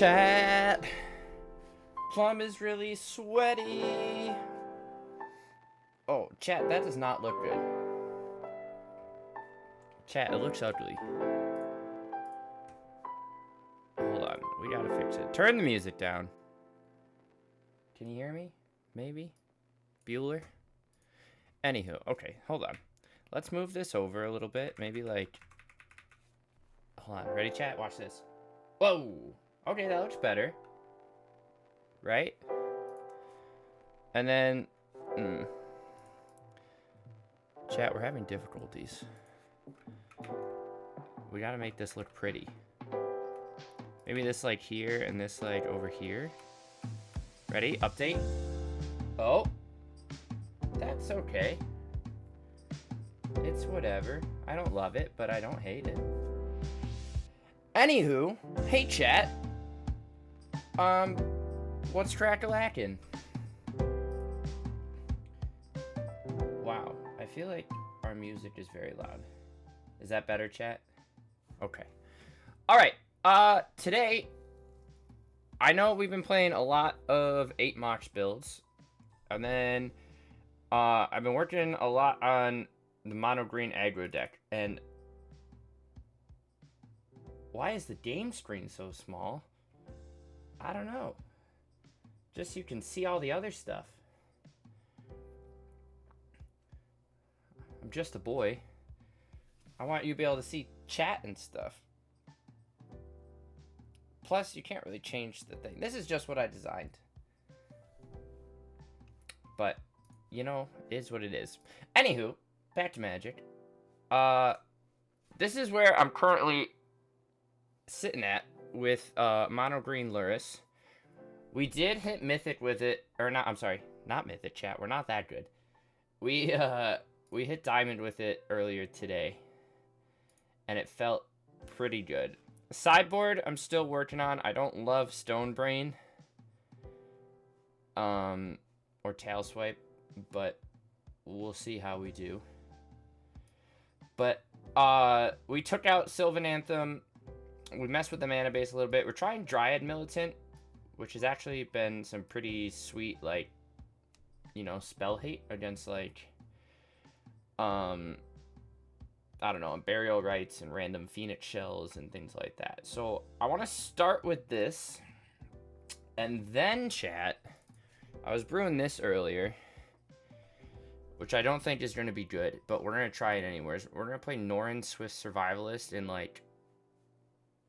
Chat. Plum is really sweaty. Oh, chat, that does not look good. Chat, it looks ugly. Hold on, we gotta fix it. Turn the music down. Can you hear me? Maybe? Bueller? Anywho, okay, hold on. Let's move this over a little bit. Maybe like... Hold on, ready chat? Watch this. Whoa! Okay, that looks better. Right? And then... Chat, we're having difficulties. We gotta make this look pretty. Maybe this like here and this like over here. Ready? Update. Oh. That's okay. It's whatever. I don't love it, but I don't hate it. Anywho, hey chat. What's crack-a-lackin'? Wow, I feel like our music is very loud. Is that better, chat? Okay. Alright, today, I know we've been playing a lot of 8 Mox builds. And then, I've been working a lot on the mono green aggro deck. And why is the game screen so small? I don't know. Just so you can see all the other stuff. I'm just a boy. I want you to be able to see chat and stuff. Plus, you can't really change the thing. This is just what I designed. But, you know, it is what it is. Anywho, back to Magic. This is where I'm currently sitting at with mono green Luris. We did hit Mythic with it, or not, I'm sorry, not Mythic, chat, we're not that good. We hit Diamond with it earlier today, and it felt pretty good. Sideboard, I'm still working on. I don't love Stone Brain, or Tail Swipe, but we'll see how we do. But, we took out Sylvan Anthem. We messed with the mana base a little bit. We're trying Dryad Militant, which has actually been some pretty sweet, like, you know, spell hate against, like, I don't know, Burial Rites and random Phoenix Shells and things like that. So, I want to start with this. And then, chat, I was brewing this earlier, which I don't think is going to be good, but we're going to try it anyways. We're going to play Norrin Swift Survivalist in, like,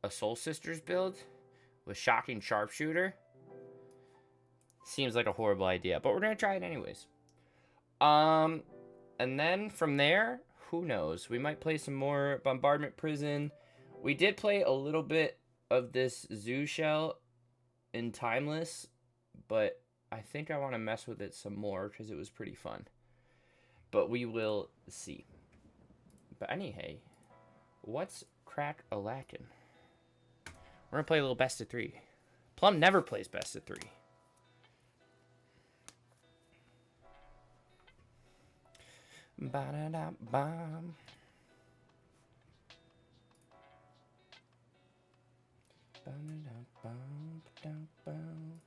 a Soul Sisters build with Shocking Sharpshooter. Seems like a horrible idea, but we're going to try it anyways. And then from there, who knows? We might play some more Bombardment Prison. We did play a little bit of this Zoo Shell in Timeless, but I think I want to mess with it some more because it was pretty fun. But we will see. But anyhow, what's crack-a-lackin'? We're going to play a little best of 3. Plum never plays best of 3. Ba-da-da-bum. Ba-da-da-bum-ba-da-bum.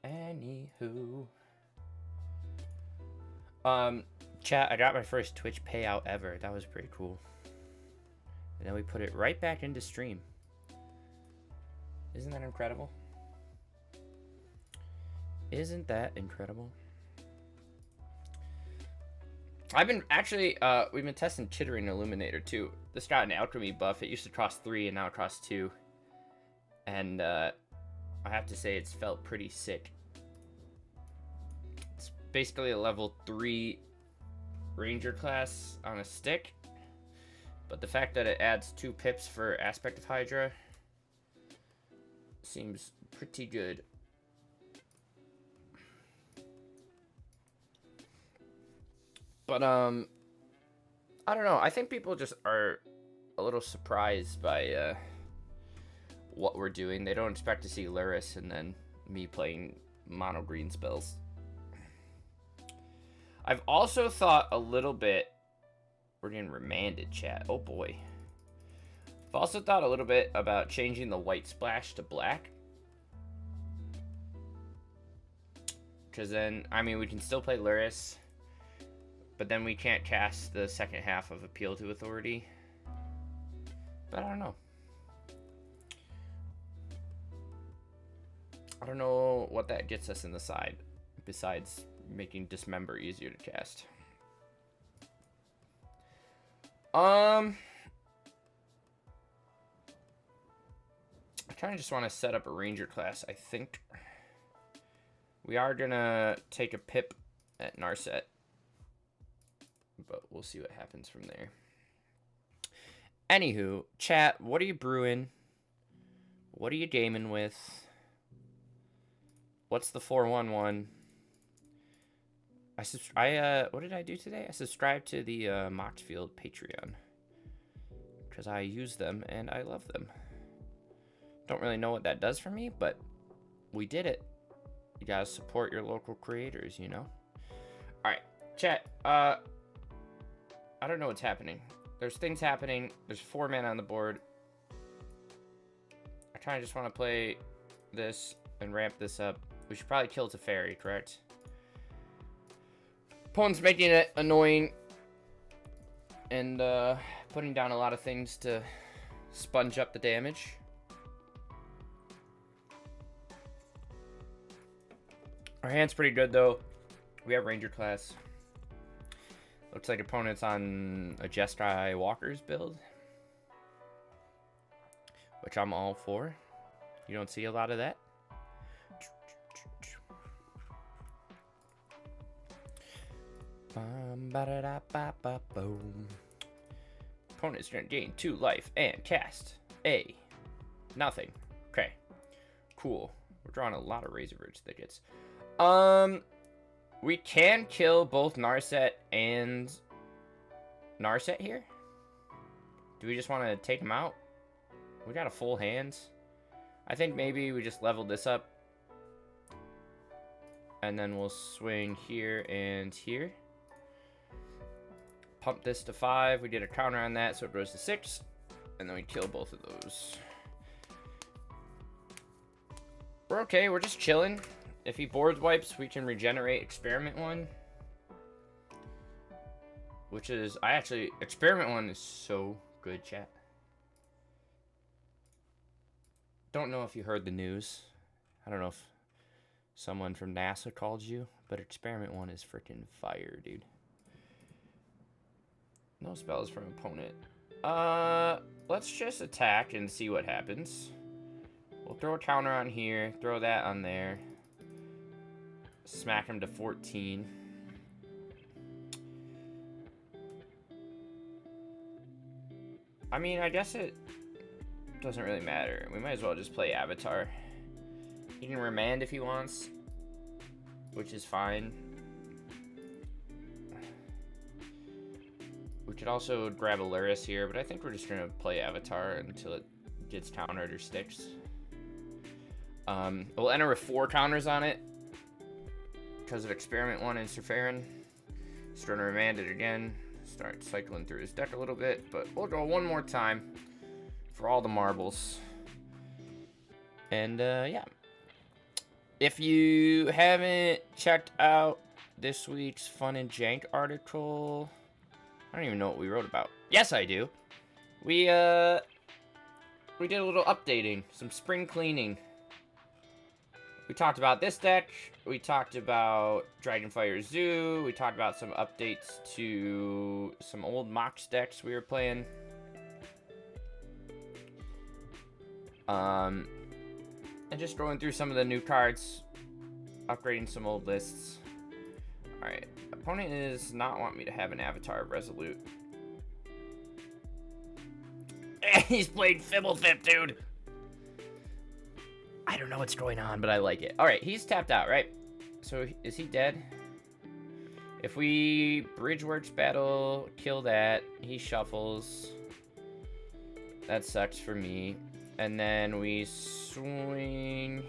Anywho. Chat, I got my first Twitch payout ever. That was pretty cool. And then we put it right back into stream. Isn't that incredible? Isn't that incredible? I've been actually, we've been testing Chittering Illuminator too. This got an alchemy buff. It used to cost 3 and now it costs 2. And I have to say it's felt pretty sick. It's basically a level 3 ranger class on a stick. But the fact that it adds 2 pips for Aspect of Hydra seems pretty good. But, I don't know. I think people just are a little surprised by, what we're doing. They don't expect to see Luris and then me playing mono green spells. I've also thought a little bit... We're getting remanded, chat. Oh, boy. I've also thought a little bit about changing the white splash to black. Because then, I mean, we can still play Luris, but then we can't cast the second half of Appeal to Authority. But I don't know. I don't know what that gets us in the side, besides making Dismember easier to cast. I kind of just want to set up a Ranger class, I think. We are going to take a pip at Narset, but we'll see what happens from there. Anywho, chat, what are you brewing? What are you gaming with? What's the 411? What did I do today? I subscribed to the Moxfield Patreon because I use them and I love them. Don't really know what that does for me, but we did it. You gotta support your local creators, you know? Alright, chat. I don't know what's happening. There's things happening. There's 4 men on the board. I kind of just want to play this and ramp this up. We should probably kill Teferi, correct? Opponent's making it annoying and putting down a lot of things to sponge up the damage. Our hand's pretty good, though. We have Ranger class. Looks like opponent's on a Jeskai Walker's build, which I'm all for. You don't see a lot of that. Opponent's gonna gain 2 life and cast nothing. Okay, cool. We're drawing a lot of Razorverge thickets. We can kill both Narset and Narset here. Do we just want to take them out? We got a full hand. I think maybe we just level this up. And then we'll swing here and here. Pump this to 5. We did a counter on that, so it goes to 6. And then we kill both of those. We're okay. We're just chilling. If he board wipes, we can regenerate Experiment 1. Which is, Experiment 1 is so good, chat. Don't know if you heard the news. I don't know if someone from NASA called you, but Experiment 1 is freaking fire, dude. No spells from opponent. Let's just attack and see what happens. We'll throw a counter on here, throw that on there. Smack him to 14. I mean, I guess it doesn't really matter. We might as well just play Avatar. He can remand if he wants, which is fine. We could also grab a Luris here, but I think we're just going to play Avatar until it gets countered or sticks. We'll enter with 4 counters on it because of Experiment 1 and Surferin. He's going to remand it again. Start cycling through his deck a little bit, but we'll go one more time for all the marbles. And yeah. If you haven't checked out this week's Fun and Jank article, I don't even know what we wrote about. Yes, I do. We did a little updating, some spring cleaning. We talked about this deck. We talked about Dragonfire Zoo. We talked about some updates to some old Mox decks we were playing. And just going through some of the new cards, upgrading some old lists. Alright, opponent is not wanting me to have an Avatar of Resolute. He's played Fibblethip, dude! I don't know what's going on, but I like it. Alright, he's tapped out, right? So, is he dead? If we Bridgeworks battle, kill that, he shuffles. That sucks for me. And then we swing.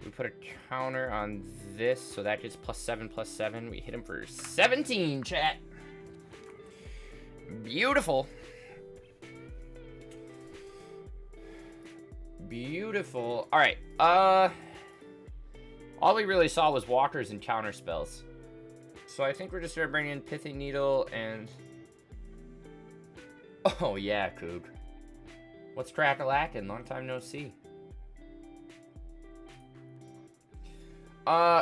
We put a counter on this, so that gets +7/+7. We hit him for 17, chat. Beautiful. Beautiful. All right. All we really saw was walkers and counter spells. So I think we're just gonna bring in Pithing Needle and... Oh yeah, Coog. What's crack-a-lackin'? Long time no see.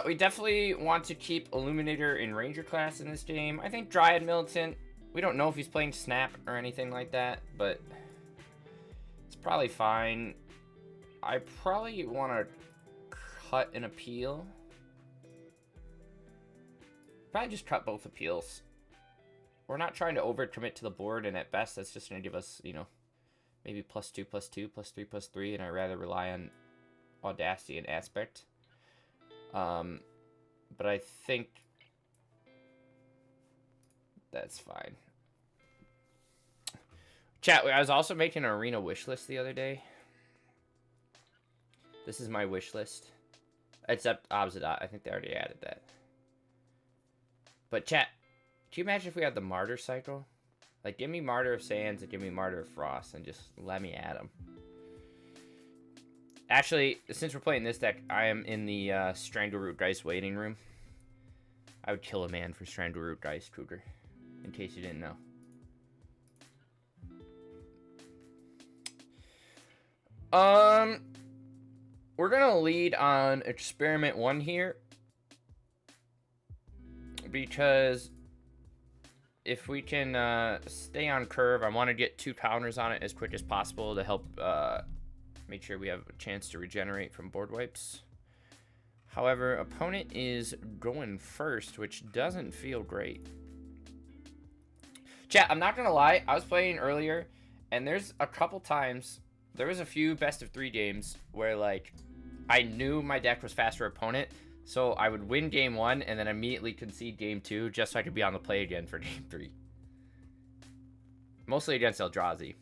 We definitely want to keep Illuminator in Ranger class in this game. I think Dryad Militant, we don't know if he's playing Snap or anything like that, but it's probably fine. I probably want to cut an appeal. Probably just cut both appeals. We're not trying to overcommit to the board, and at best, that's just going to give us, you know, maybe +2, +2, +3, +3, and I'd rather rely on Audacity and Aspect. But I think that's fine. Chat, I was also making an arena wish list the other day. This is my wish list. Except Obsidian. I think they already added that. But chat, can you imagine if we had the Martyr cycle? Like, give me Martyr of Sands and give me Martyr of Frost and just let me add them. Actually, since we're playing this deck, I am in the Strangleroot Geist waiting room. I would kill a man for Strangleroot Geist, Cougar. In case you didn't know. We're gonna lead on Experiment 1 here. Because if we can stay on curve, I want to get 2 counters on it as quick as possible to help make sure we have a chance to regenerate from board wipes. However, opponent is going first, which doesn't feel great. Chat, I'm not gonna lie, I was playing earlier, and there's a couple times, there was a few best of 3 games where, like, I knew my deck was faster opponent, so I would win game 1 and then immediately concede game 2 just so I could be on the play again for game 3. Mostly against Eldrazi.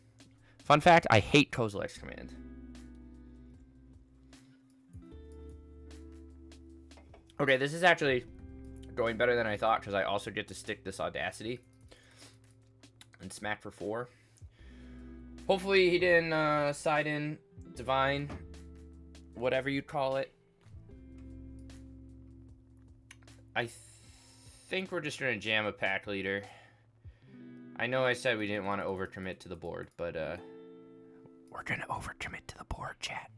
Fun fact, I hate Kozilek's Command. Okay, this is actually going better than I thought because I also get to stick this Audacity and smack for 4. Hopefully he didn't side in Divine, whatever you call it. I think we're just going to jam a pack leader. I know I said we didn't want to overcommit to the board, but we're going to overcommit to the board, chat.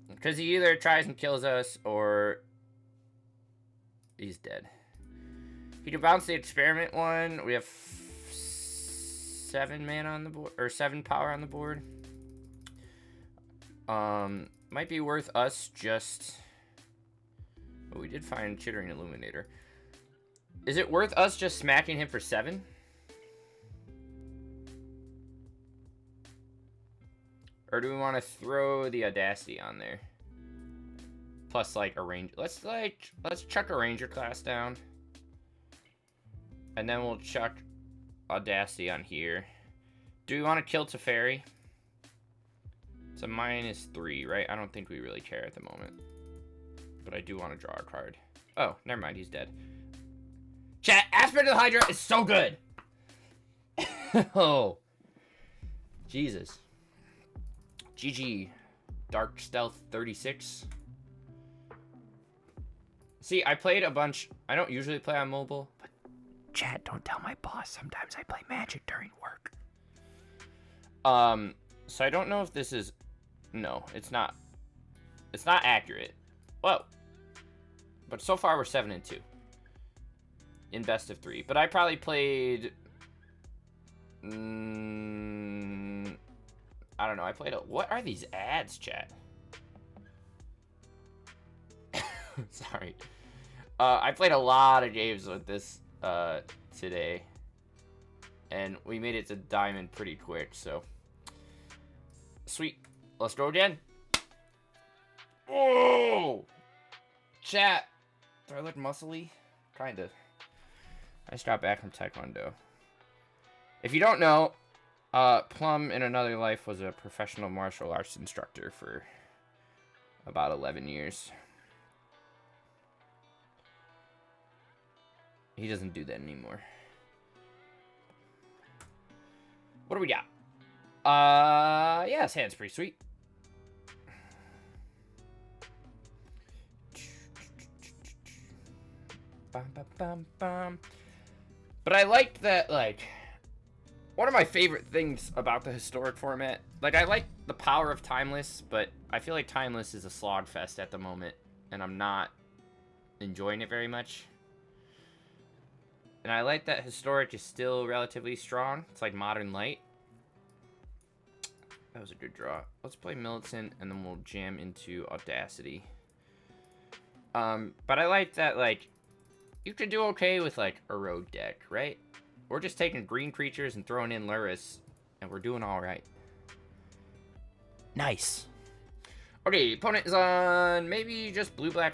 Because he either tries and kills us, or he's dead. He can bounce the Experiment 1. We have 7 mana on the board, or 7 power on the board. Might be worth us just... But we did find Chittering Illuminator. Is it worth us just smacking him for 7? Or do we want to throw the Audacity on there? Plus, like, a range. Let's chuck a Ranger class down. And then we'll chuck Audacity on here. Do we want to kill Teferi? It's a -3, right? I don't think we really care at the moment. But I do want to draw a card. Oh, never mind. He's dead. Chat, Aspect of the Hydra is so good. Oh. Jesus. GG. Dark Stealth 36. See, I played a bunch. I don't usually play on mobile. But chat, don't tell my boss. Sometimes I play Magic during work. So I don't know if this is... No, it's not. It's not accurate. Whoa. But so far we're 7-2 in best of 3. But I probably played... I don't know. I played a... What are these ads, chat? Sorry. I played a lot of games with this today. And we made it to Diamond pretty quick, so... Sweet. Let's go again. Oh! Chat. Do I look muscly? Kinda. I just got back from Taekwondo. If you don't know, Plum in another life was a professional martial arts instructor for about 11 years. He doesn't do that anymore. What do we got? Yeah, this hand's pretty sweet. But I liked that, like, one of my favorite things about the historic format, like, I like the power of Timeless, but I feel like Timeless is a slog fest at the moment, and I'm not enjoying it very much. And I like that historic is still relatively strong. It's like Modern Light. That was a good draw. Let's play Militant, and then we'll jam into Audacity. But I like that, like, you could do okay with, like, a road deck, right? We're just taking green creatures and throwing in Luris, and we're doing alright. Nice. Okay, opponent is on maybe just blue-black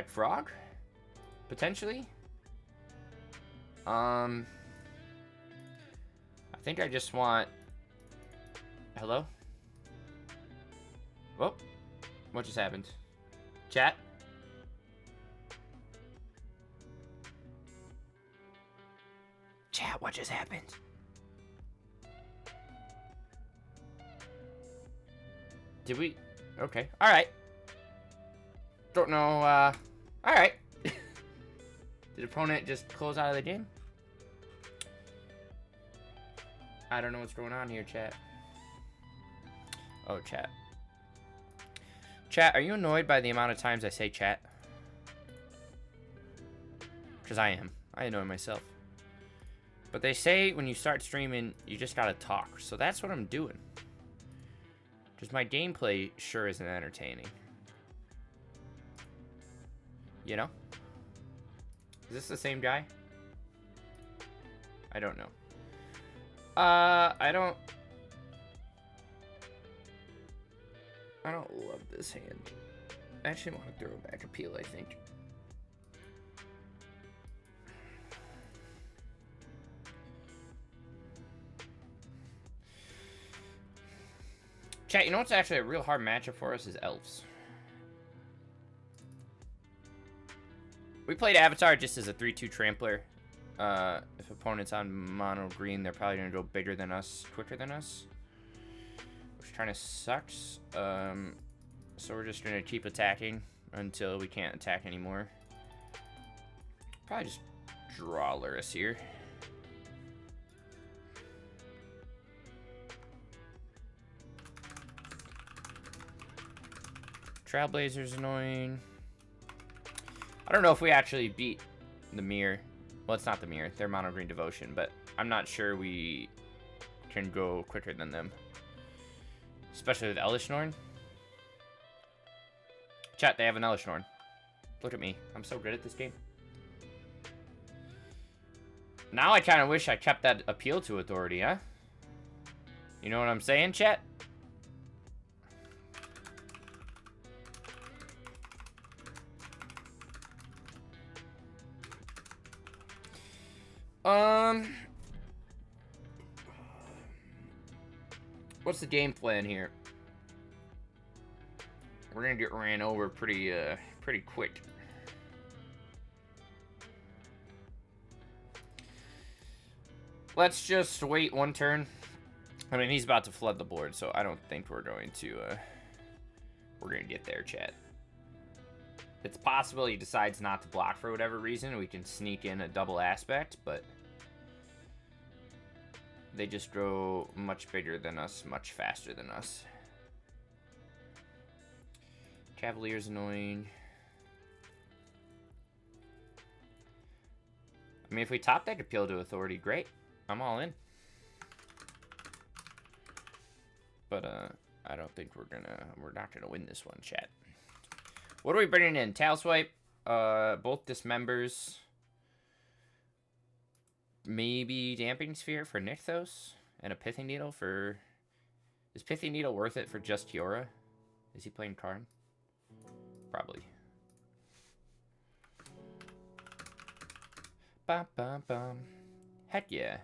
frog? Potentially? I think I just want... Hello? Whoa. What just happened? Chat? Chat, what just happened? Did we? Okay. Alright. Don't know, Alright. Did opponent just close out of the game? I don't know what's going on here, chat. Oh, chat. Chat, are you annoyed by the amount of times I say chat? Because I am. I annoy myself. But they say when you start streaming, you just gotta talk. So that's what I'm doing. Because my gameplay sure isn't entertaining. You know? Is this the same guy? I don't know. I don't love this hand. I actually want to throw back appeal, I think. Chat, you know what's actually a real hard matchup for us is elves. We played Avatar just as a 3-2 trampler. If opponent's on mono green, they're probably going to go bigger than us, quicker than us. Which kind of sucks. So we're just going to keep attacking until we can't attack anymore. Probably just draw Luris here. Trailblazer's annoying. I don't know if we actually beat the mirror. Well, it's not the mirror. They're mono green devotion, but I'm not sure we can go quicker than them. Especially with Elishnorn. Chat, they have an Elishnorn. Look at me. I'm so good at this game. Now I kind of wish I kept that appeal to authority, huh? You know what I'm saying, chat? What's the game plan here? We're gonna get ran over pretty quick. Let's just wait one turn. I mean, he's about to flood the board, so I don't think we're going to, we're gonna get there, chat. It's possible he decides not to block for whatever reason. We can sneak in a double aspect, but they just grow much bigger than us, much faster than us. Cavalier's annoying. I mean, if we top deck appeal to authority, great. I'm all in. But, I don't think we're not gonna win this one, chat. What are we bringing in? Tail Swipe, both Dismembers. Maybe Damping Sphere for Nykthos, and a Pithing Needle for... Is Pithing Needle worth it for just Kiora? Is he playing Karn? Probably. Bum, bum, bum. Heck yeah.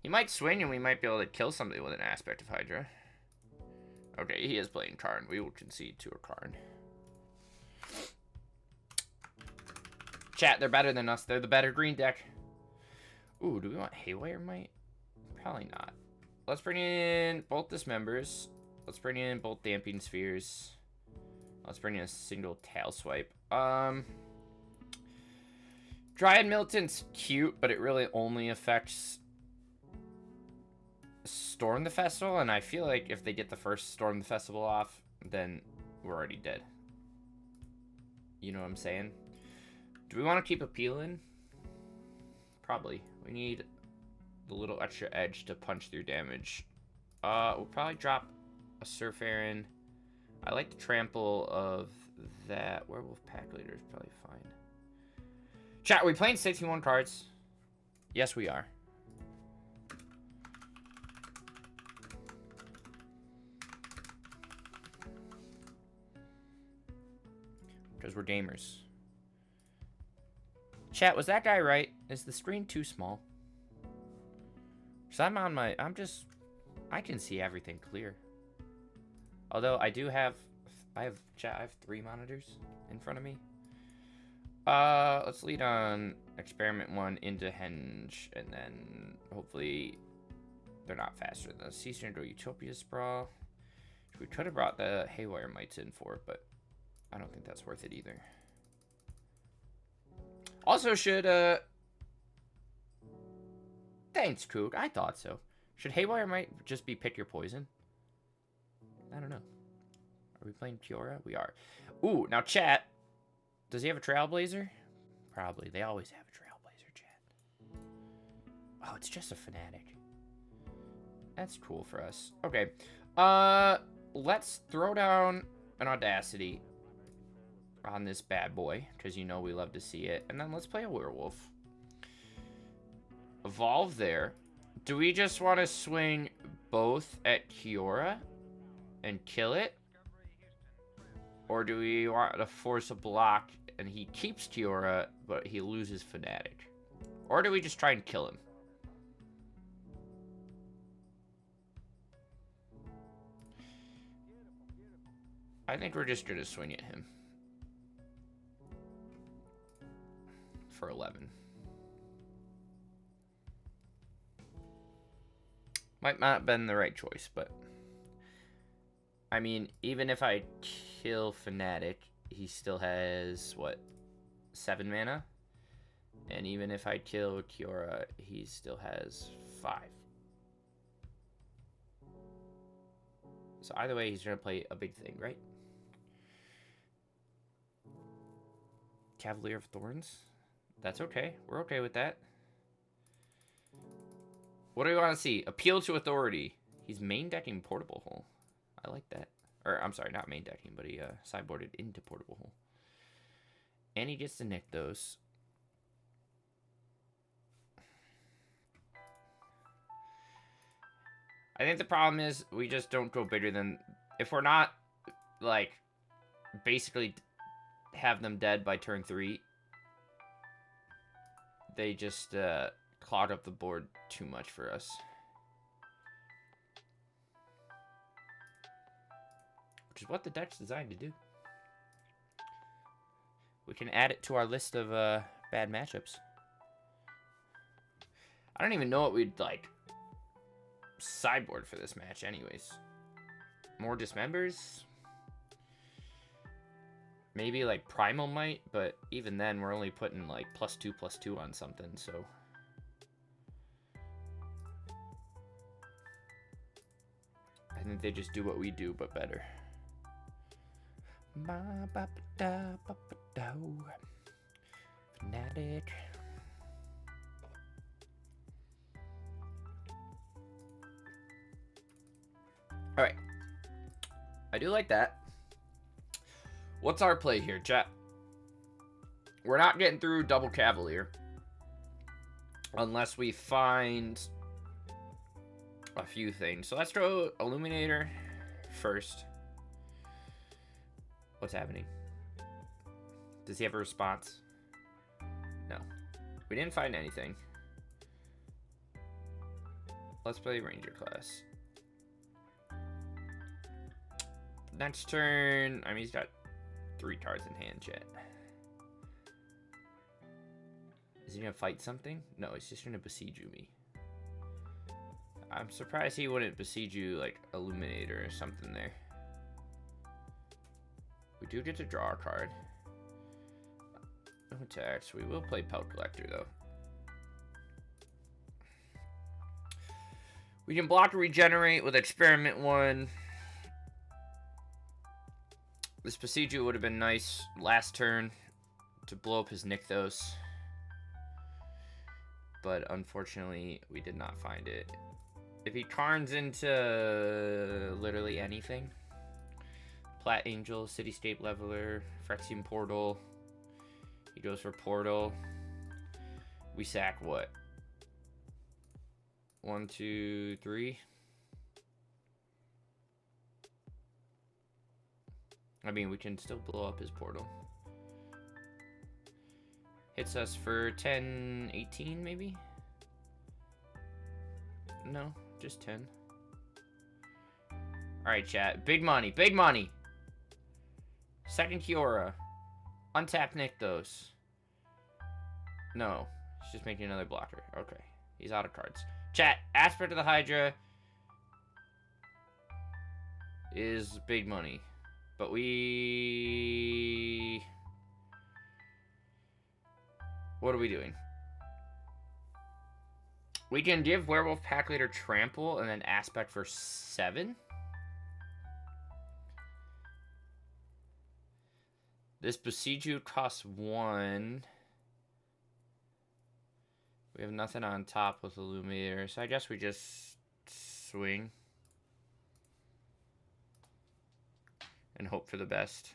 He might swing and we might be able to kill somebody with an Aspect of Hydra. Okay, he is playing Karn. We will concede to a Karn. Chat, they're better than us. They're the better green deck. Ooh, do we want Haywire Might? Probably not. Let's bring in both Dismembers. Let's bring in both Damping Spheres. Let's bring in a single Tail Swipe. Dryad Militant's cute, but it really only affects Storm the Festival, and I feel like if they get the first Storm the Festival off, then we're already dead. You know what I'm saying? Do we want to keep appealing? Probably. We need the little extra edge to punch through damage. We'll probably drop a Surf Aaron. I like the trample of that. Werewolf Pack Leader is probably fine. Chat, are we playing 61 cards? Yes, we are. Because we're gamers. Chat, was that guy right? Is the screen too small? Because I'm on my... I can see everything clear. Although I do have... I have 3 monitors in front of me. Let's lead on Experiment 1 into Henge. And then hopefully they're not faster than the Sea Stranger or Utopia Sprawl. We could have brought the Haywire Mites in for, but I don't think that's worth it either. Also, should, thanks, Kook. I thought so. Should Haywire Mite just be pick your poison? I don't know. Are we playing Kiora? We are. Ooh, now chat. Does he have a Trailblazer? Probably. They always have a Trailblazer, chat. Oh, it's just a Fanatic. That's cool for us. Okay. Let's throw down an Audacity on this bad boy, because you know we love to see it. And then let's play a Werewolf. Evolve there. Do we just want to swing both at Kiora and kill it? Or do we want to force a block and he keeps Kiora, but he loses Fanatic? Or do we just try and kill him? I think we're just going to swing at him. For 11. Might not have been the right choice, but... I mean, even if I kill Fanatic, he still has, what, 7 mana? And even if I kill Kiora, he still has 5. So either way, he's going to play a big thing, right? Cavalier of Thorns? That's okay. We're okay with that. What do we want to see? Appeal to Authority. He's main decking Portable Hole. I like that. Or, I'm sorry, not main decking, but he sideboarded into Portable Hole. And he gets to nick those. I think the problem is we just don't go bigger than... If we're not, like, basically have them dead by turn 3... They just clog up the board too much for us. Which is what the deck's designed to do. We can add it to our list of bad matchups. I don't even know what we'd, like, sideboard for this match anyways. More Dismembers? Maybe, like, Primal Might, but even then, we're only putting, like, +2/+2 on something, so... I think they just do what we do, but better. Fanatic. Alright. I do like that. What's our play here, chat? We're not getting through double Cavalier. Unless we find a few things. So let's throw Illuminator first. What's happening? Does he have a response? No. We didn't find anything. Let's play Ranger class. Next turn, I mean, he's got 3 cards in hand, chat. Is he gonna fight something? No, he's just gonna besiege me. I'm surprised he wouldn't besiege you like Illuminator or something there. We do get to draw a card. attacks. We will play Pelt Collector, though. We can block and regenerate with Experiment 1. This Pasiju would have been nice last turn to blow up his Nykthos. But unfortunately, we did not find it. If he Karns into literally anything, Plat Angel, City State Leveler, Phyrexian Portal, he goes for Portal. We sack what? 1, 2, 3. I mean, we can still blow up his portal. Hits us for 10, 18 maybe? No, just 10. Alright, chat. Big money, big money! Second Kiora. Untap Nykthos. No, he's just making another blocker. Okay, he's out of cards. Chat, Aspect of the Hydra is big money. But we... What are we doing? We can give Werewolf Pack Leader Trample and then Aspect for 7. This Besiju costs 1. We have nothing on top with Illuminator, so I guess we just swing. And hope for the best.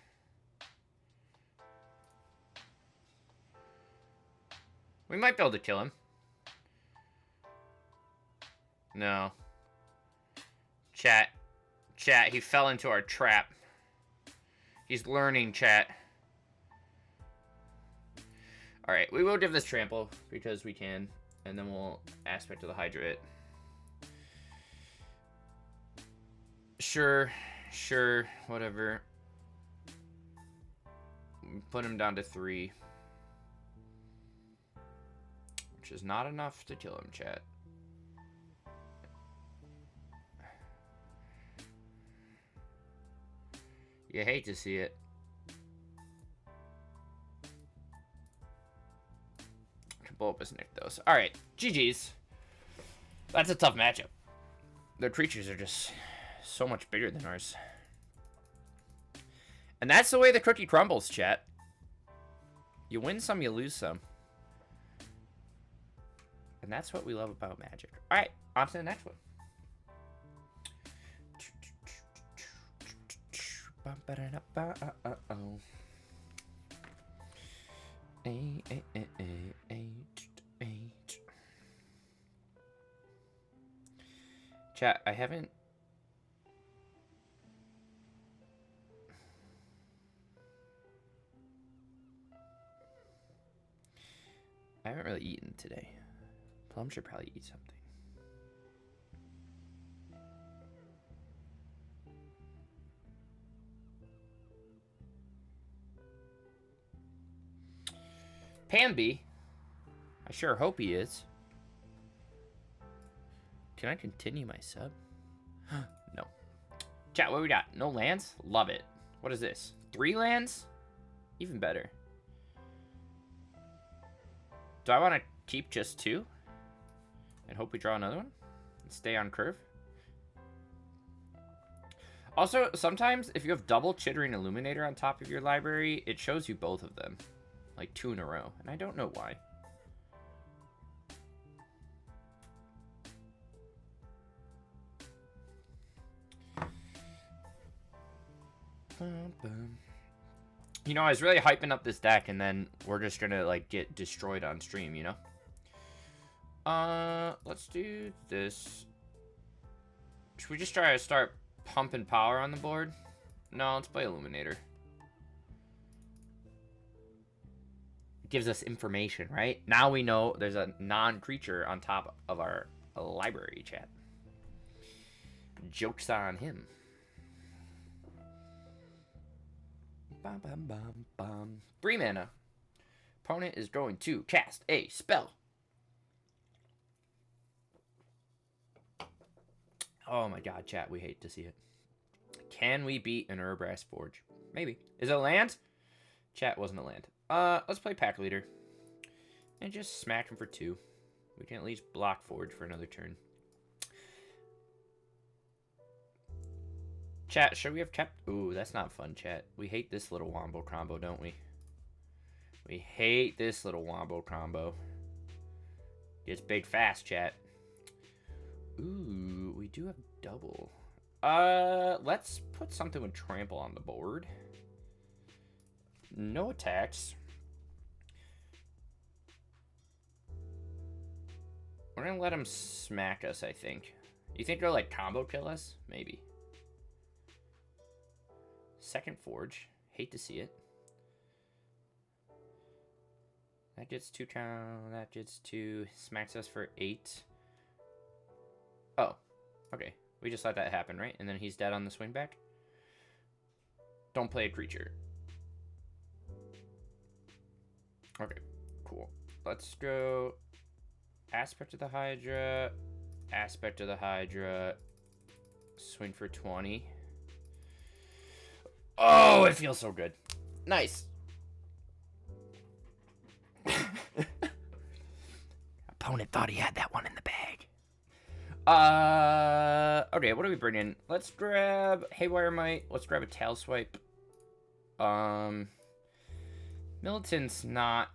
We might be able to kill him. No. Chat. Chat, he fell into our trap. He's learning, chat. Alright, we will give this trample because we can. And then we'll Aspect of the Hydra it. Sure. Sure, whatever. Put him down to 3. Which is not enough to kill him, chat. You hate to see it. Can blow up his Nykthos. Alright, GG's. That's a tough matchup. Their creatures are just so much bigger than ours. And that's the way the cookie crumbles, chat. You win some, you lose some. And that's what we love about Magic. Alright, on to the next one. Chat, I haven't really eaten today. Plum should probably eat something. Pamby? I sure hope he is. Can I continue my sub? No. Chat, what we got? No lands? Love it. What is this? 3 lands? Even better. Do I want to keep just 2? And hope we draw another one? And stay on curve? Also, sometimes if you have double Chittering Illuminator on top of your library, it shows you both of them. Like 2 in a row. And I don't know why. You know, I was really hyping up this deck, and then we're just gonna, like, get destroyed on stream, you know? Let's do this. Should we just try to start pumping power on the board? No, let's play Illuminator. It gives us information, right? Now we know there's a non-creature on top of our library, chat. Joke's on him. 3 mana. Opponent is going to cast a spell. Oh my god, chat, we hate to see it. Can we beat an Urbrass Forge? Maybe. Is it a land? Chat, wasn't a land. Let's play pack leader. And just smack him for 2. We can at least block forge for another turn. Chat, should we have kept... Ooh, that's not fun, chat. We hate this little wombo combo, don't we? We hate this little wombo combo. Gets big fast, chat. Ooh, we do have double. Let's put something with trample on the board. No attacks. We're gonna let him smack us, I think. You think they'll, like, combo kill us? Maybe. Second forge. Hate to see it. That gets 2 count. That gets 2. Smacks us for 8. Oh. Okay. We just let that happen, right? And then he's dead on the swing back. Don't play a creature. Okay. Cool. Let's go... Aspect of the Hydra. Aspect of the Hydra. Swing for 20. Oh, it feels so good. Nice. Opponent thought he had that one in the bag. Okay, what do we bring in? Let's grab Haywire Mite. Let's grab a Tail Swipe. Militant's not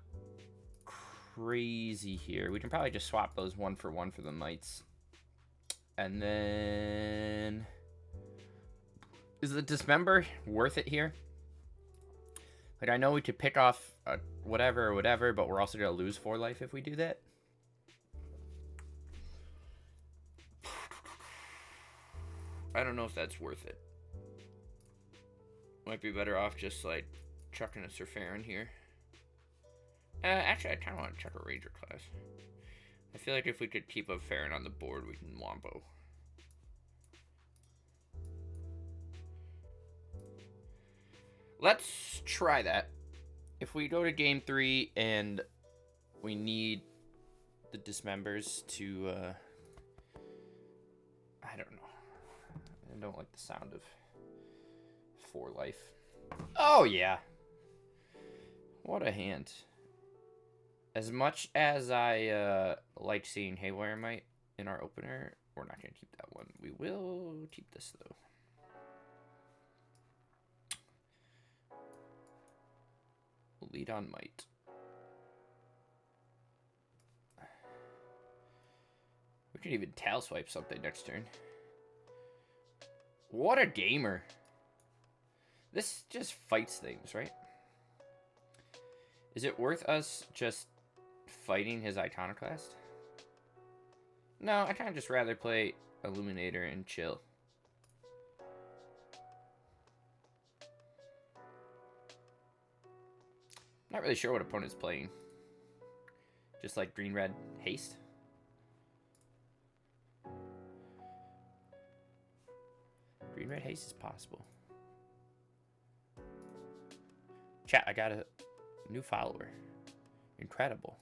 crazy here. We can probably just swap those 1 for 1 for the mites. And then... Is the Dismember worth it here? Like, I know we could pick off whatever or whatever, but we're also going to lose 4 life if we do that. I don't know if that's worth it. Might be better off just, like, chucking a Surfaron here. Actually, I kind of want to chuck a Ranger class. I feel like if we could keep a Farron on the board, we can wombo. Let's try that. If we go to game 3 and we need the Dismembers to, I don't know. I don't like the sound of 4 life. Oh, yeah. What a hand. As much as I like seeing Haywire Mite in our opener, we're not going to keep that one. We will keep this, though. Lead on Mite. We can even Tail Swipe something next turn. What a gamer. This just fights things, right? Is it worth us just fighting his Iconoclast? No, I kind of just rather play Illuminator and chill. Not really sure what opponent's playing. Just like green-red haste. Green-red haste is possible. Chat, I got a new follower. Incredible.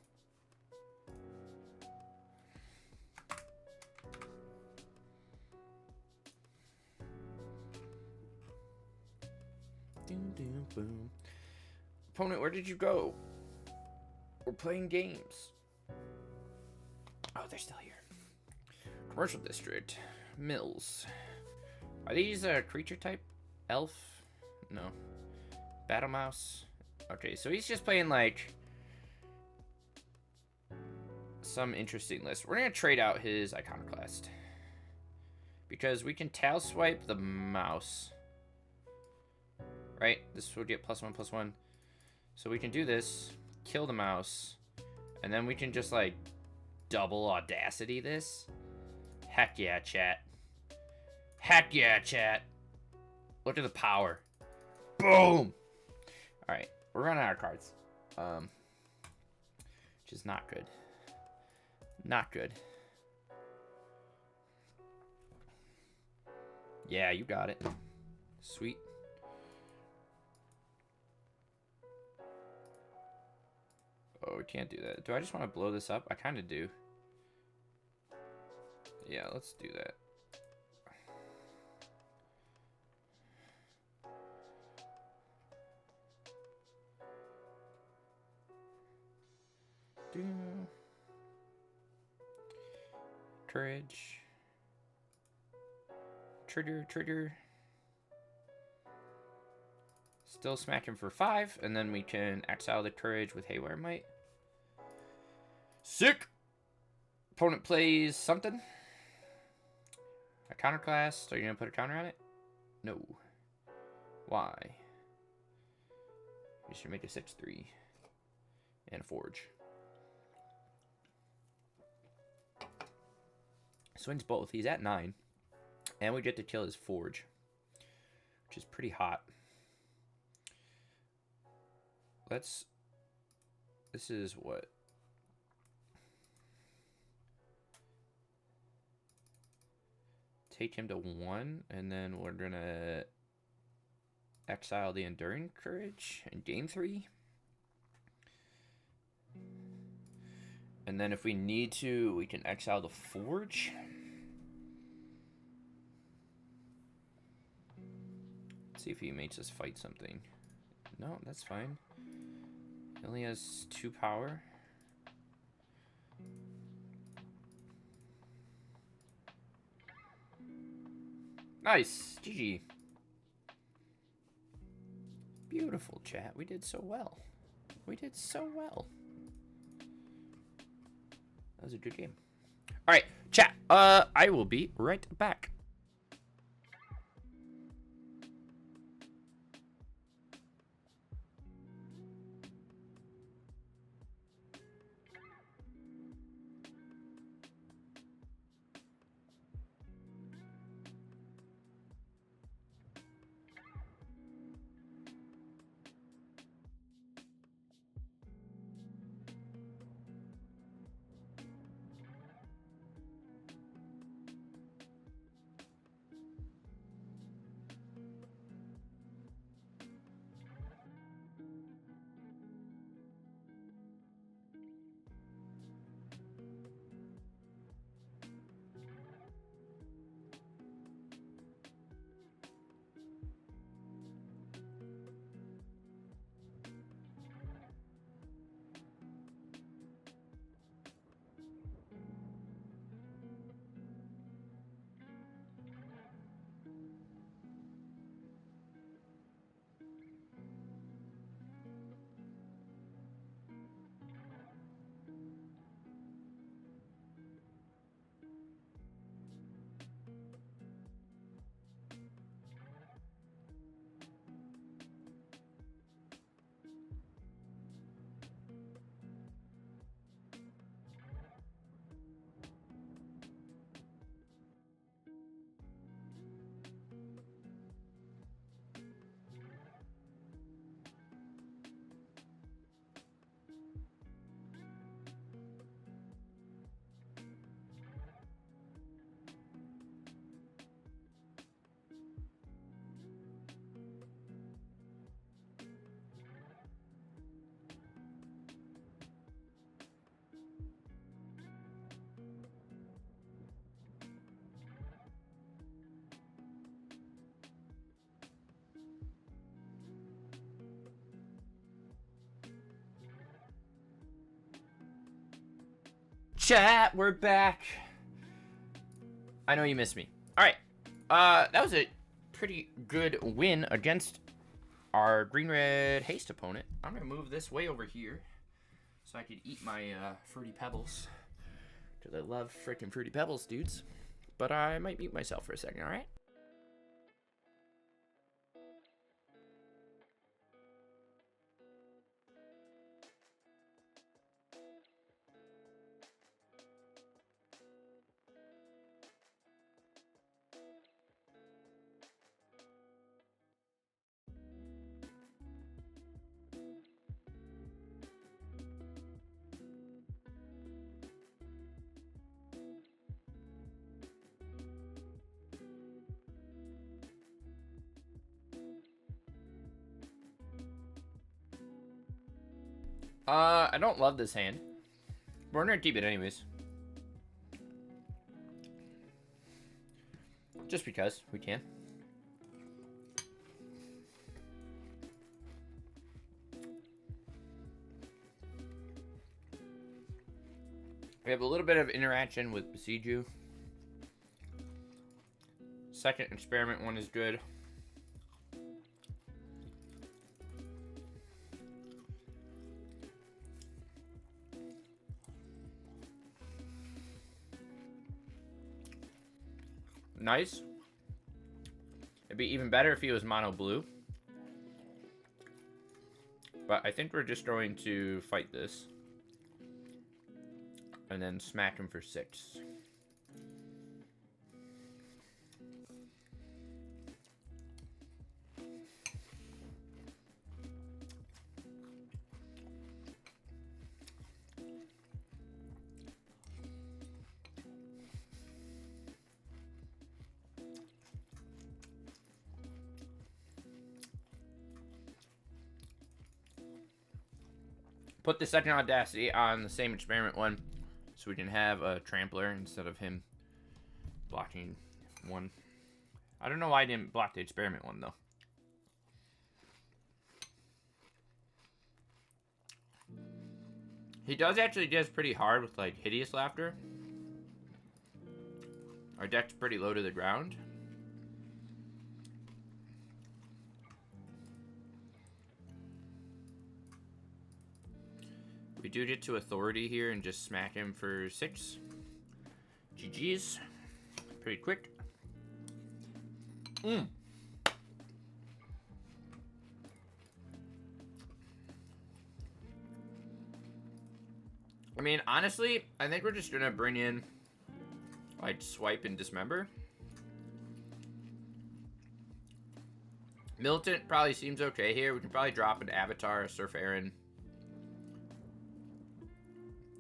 Doom, doom, boom. Opponent, where did you go? We're playing games. Oh, they're still here. Commercial District. Mills. Are these a creature type? Elf? No. Battle Mouse? Okay, so he's just playing like some interesting list. We're gonna trade out his Iconoclast because we can Tail Swipe the mouse. Right? This would get +1/+1. So we can do this, kill the mouse, and then we can just like double Audacity this. Heck yeah, chat. Heck yeah, chat. Look at the power. Boom! Alright, we're running out of cards. Which is not good. Not good. Yeah, you got it. Sweet. Oh, we can't do that. Do I just want to blow this up? I kind of do. Yeah, let's do that. Courage. Trigger. Still smack him for 5, and then we can exile the Courage with Haywire Might. Sick! Opponent plays something. A counterclass. Are you going to put a counter on it? No. Why? You should make a 6/3. And a Forge. Swings both. He's at 9. And we get to kill his Forge. Which is pretty hot. This is what? Take him to 1, and then we're gonna exile the Enduring Courage and gain 3. And then if we need to, we can exile the Forge. Let's see if he makes us fight something. No, that's fine. He only has 2 power. Nice. GG. Beautiful, chat. We did so well. We did so well. That was a good game. All right, chat. I will be right back. Chat, we're back. I know you missed me. All right. That was a pretty good win against our green-red haste opponent. I'm going to move this way over here so I could eat my Fruity Pebbles. Because I love freaking Fruity Pebbles, dudes. But I might mute myself for a second, all right? I don't love this hand. We're gonna keep it anyways. Just because we can. We have a little bit of interaction with Besiju. second experiment one is good. Nice. It'd be even better if he was mono blue. But I think we're just going to fight this. And then smack him for 6. Put the second audacity on the same experiment one, so we can have a trampler instead of him blocking one. I don't know why I didn't block the experiment one, though. He does actually get pretty hard with, like, Hideous Laughter. Our deck's pretty low to the ground. We do get to Authority here and just smack him for 6. GG's. Pretty quick. I mean, honestly, I think we're just gonna bring in, like, Swipe and Dismember. Militant probably seems okay here. We can probably drop an Avatar, a Surf Aaron.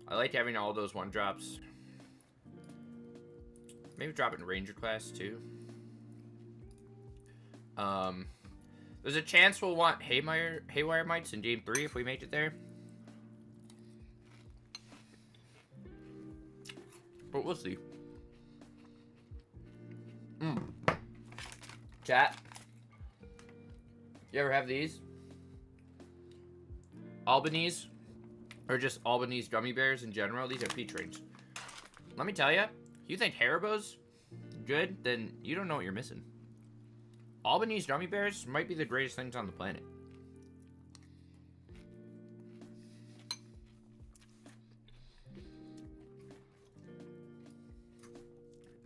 I like having all those 1-drops. Maybe drop it in Ranger class, too. There's a chance we'll want Haywire Mites in Game 3 if we make it there. But we'll see. Chat. You ever have these? Albanese. Or just Albanese gummy bears in general. These are peach rings. Let me tell you, you think Haribo's good, then you don't know what you're missing. Albanese gummy bears might be the greatest things on the planet.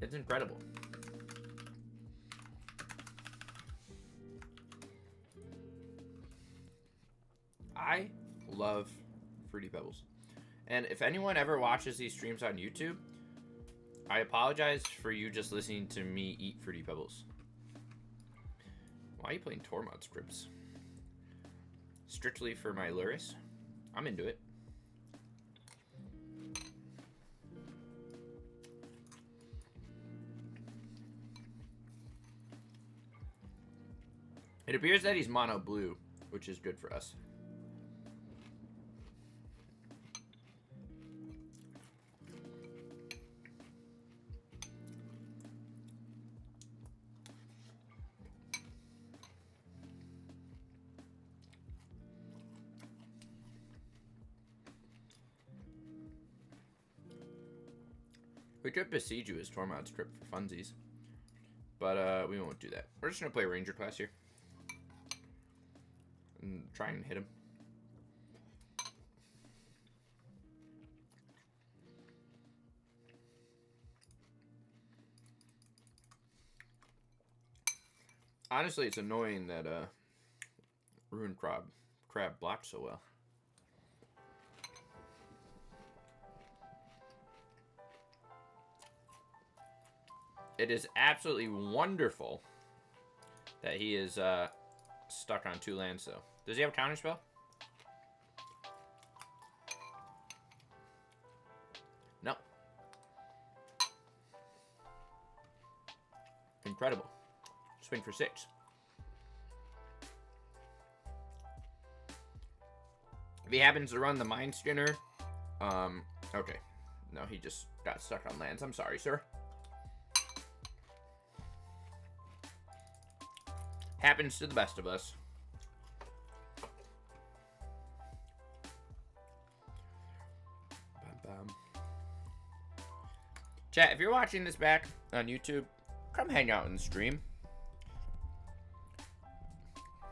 It's incredible. I love Fruity Pebbles. And if anyone ever watches these streams on YouTube, I apologize for you just listening to me eat Fruity Pebbles. Why are you playing Tormod scripts? Strictly for my Luris? I'm into it. It appears that he's mono blue, which is good for us. We could besiege you as Tormod script for funsies, but we won't do that. We're just gonna play Ranger class here and try and hit him. Honestly, it's annoying that Ruined Crab blocked so well. It is absolutely wonderful that he is stuck on 2 lands, though. Does he have a counterspell? No. Incredible. Swing for 6. If he happens to run the Mind Skinner, okay. No, he just got stuck on lands. I'm sorry, sir. Happens to the best of us. Bum, bum. Chat, if you're watching this back on YouTube, Come hang out in the stream.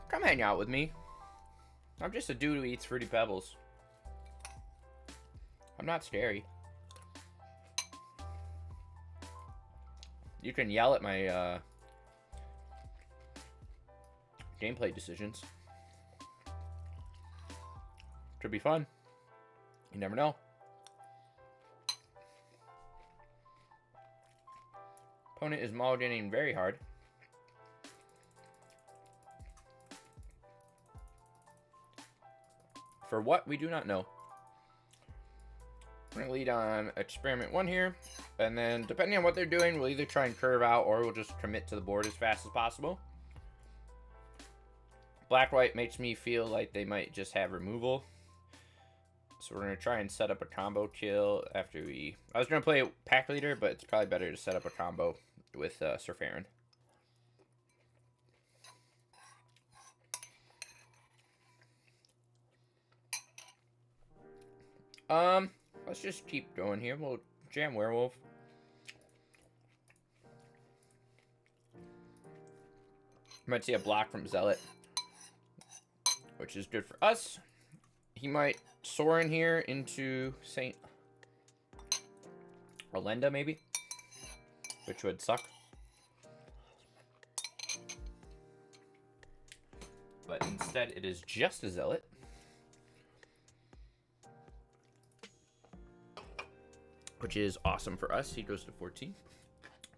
Come hang out with me. I'm just a dude who eats Fruity Pebbles. I'm not scary. You can yell at my gameplay decisions. Could be fun. You never know. Opponent is mulliganing very hard. For what, we do not know. We're going to lead on experiment 1 here. And then, depending on what they're doing, we'll either try and curve out or we'll just commit to the board as fast as possible. Black-white makes me feel like they might just have removal. So we're going to try and set up a combo kill after we... I was going to play Pack Leader, but it's probably better to set up a combo with Surfaron. Let's just keep going here. We'll jam Werewolf. Might see a block from Zealot, which is good for us. He might soar in here into Saint Elenda, maybe, which would suck. But instead, it is just a Zealot. Which is awesome for us. He goes to 14.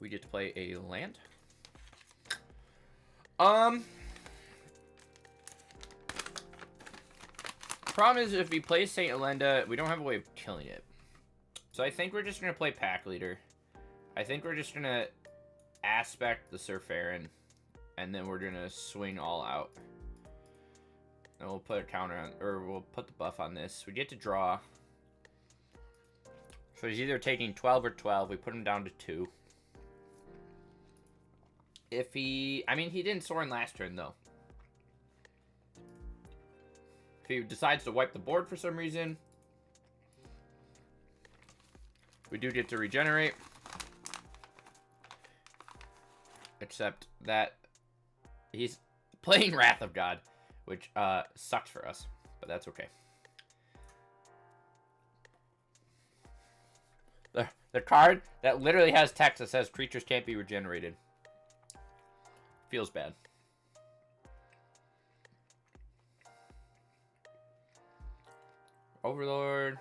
We get to play a land. Problem is, if he plays Saint Elenda, we don't have a way of killing it. So I think we're just going to play Pack Leader. I think we're just going to aspect the Surfaron. And then we're going to swing all out. And we'll put a counter on, or we'll put the buff on this. We get to draw. So he's either taking 12 or 12. We put him down to 2. If he... I mean, he didn't Sorin last turn, though. If he decides to wipe the board for some reason, we do get to regenerate. Except that he's playing Wrath of God, which sucks for us. But that's okay. The card that literally has text that says creatures can't be regenerated. Feels bad. Overlord.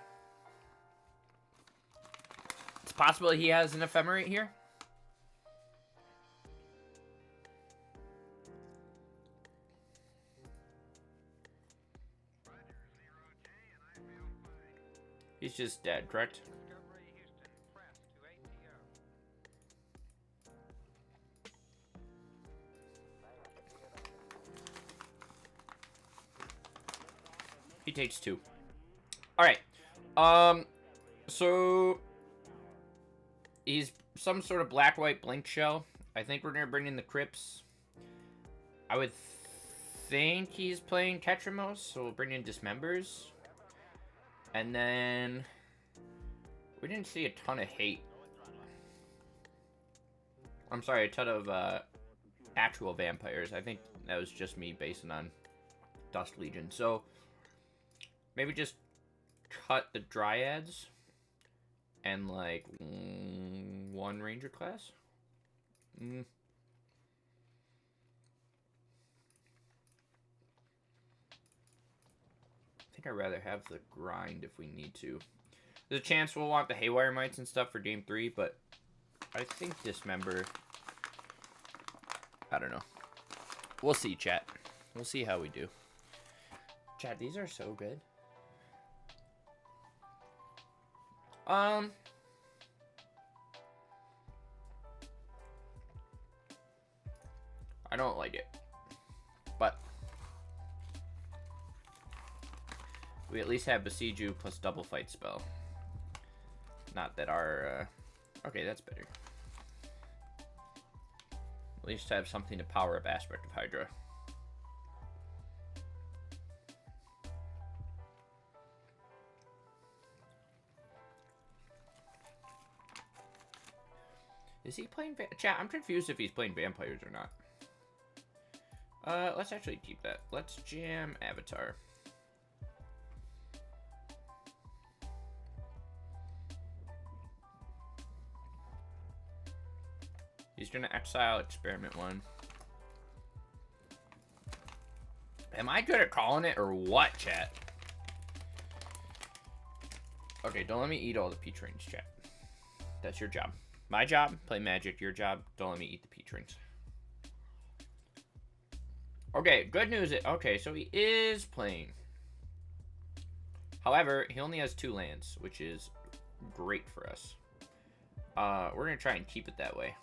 It's possible he has an Ephemerate here. He's just dead, correct? He takes 2. Alright. So he's some sort of black-white blink shell. I think we're going to bring in the Crypts. I would think he's playing Tetrimos, so we'll bring in Dismembers. And then we didn't see a ton of hate. I'm sorry, a ton of actual vampires. I think that was just me basing on Dust Legion. So maybe just cut the Dryads and like 1 Ranger class. I think I'd rather have the grind if we need to. There's a chance we'll want the Haywire Mites and stuff for game 3, but I think Dismember... I don't know. We'll see, chat. We'll see how we do. Chat, these are so good. I don't like it. But we at least have Besiege You plus double fight spell. Not that our okay, that's better. At least have something to power up Aspect of Hydra. Is he playing... Chat, I'm confused if he's playing vampires or not. Let's actually keep that. Let's jam Avatar. He's gonna exile Experiment 1. Am I good at calling it or what, chat? Okay, don't let me eat all the peach rings, chat. That's your job. My job, play Magic. Your job, don't let me eat the peach rings. Okay, good news. Okay, so he is playing. However, he only has 2 lands, which is great for us. We're gonna try and keep it that way.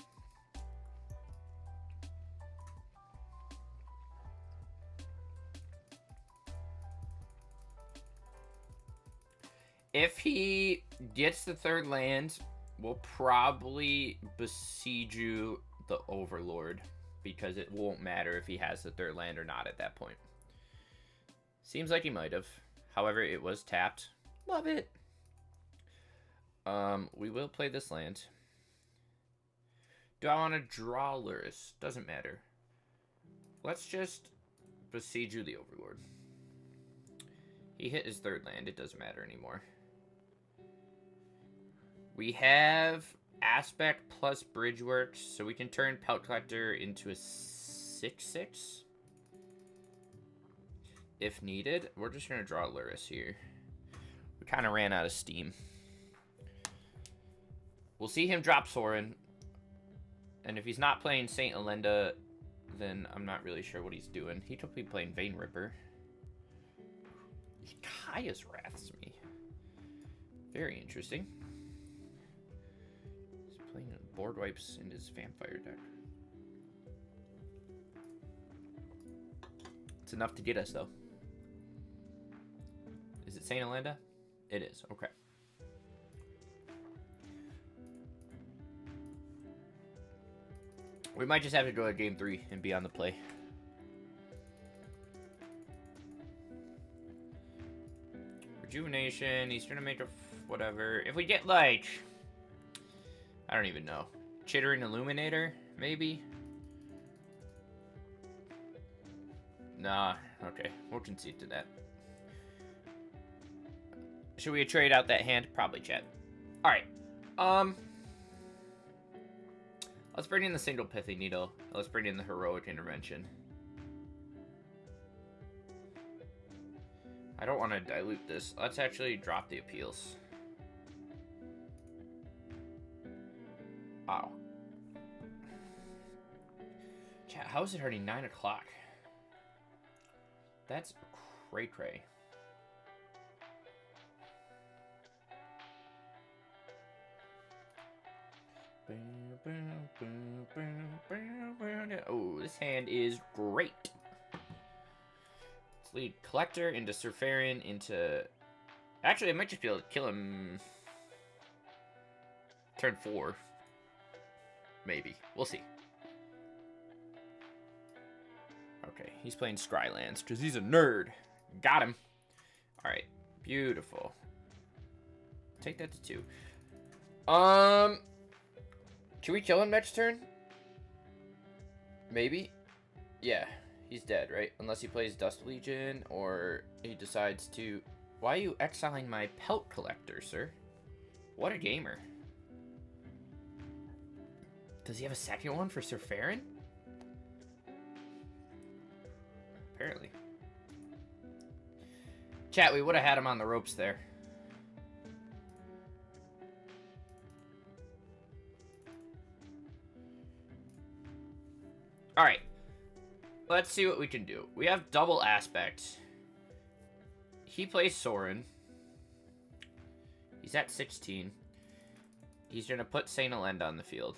If he gets the 3rd land, we'll probably besiege you the Overlord, because it won't matter if he has the 3rd land or not at that point. Seems like he might have. However, it was tapped. Love it. We will play this land. Do I want to draw Luris? Doesn't matter. Let's just besiege you the Overlord. He hit his 3rd land. It doesn't matter anymore. We have Aspect plus Bridgeworks, so we can turn Pelt Collector into a 6/6 if needed. We're just going to draw Luris here. We kind of ran out of steam. We'll see him drop Sorin, and if he's not playing Saint Elenda, then I'm not really sure what he's doing. He could be playing Vein Ripper. He Kaya's Wraths me. Very interesting. Playing board wipes in his vampire deck. It's enough to get us, though. Is it Saint Elenda? It is. Okay. We might just have to go to game 3 and be on the play. Rejuvenation. He's gonna make a whatever. If we get like... I don't even know. Chittering Illuminator, maybe? Nah, okay. We'll concede to that. Should we trade out that hand? Probably, chat. Alright. Let's bring in the single Pithy Needle. Let's bring in the Heroic Intervention. I don't want to dilute this. Let's actually drop the appeals. Wow. Chat, how is it already 9 o'clock? That's cray-cray. Oh, this hand is great. Let's lead Collector into Surfarian into... Actually, I might just be able to kill him... Turn 4. Maybe. We'll see. Okay, he's playing Scrylands because he's a nerd. Got him. Alright, beautiful. Take that to 2. Can we kill him next turn? Maybe? Yeah, he's dead, right? Unless he plays Dust Legion or he decides to... Why are you exiling my Pelt Collector, sir? What a gamer. Does he have a second one for Surfarian? Apparently. Chat, we would have had him on the ropes there. Alright. Let's see what we can do. We have double aspect. He plays Sorin. He's at 16. He's going to put Saint Elenda on the field.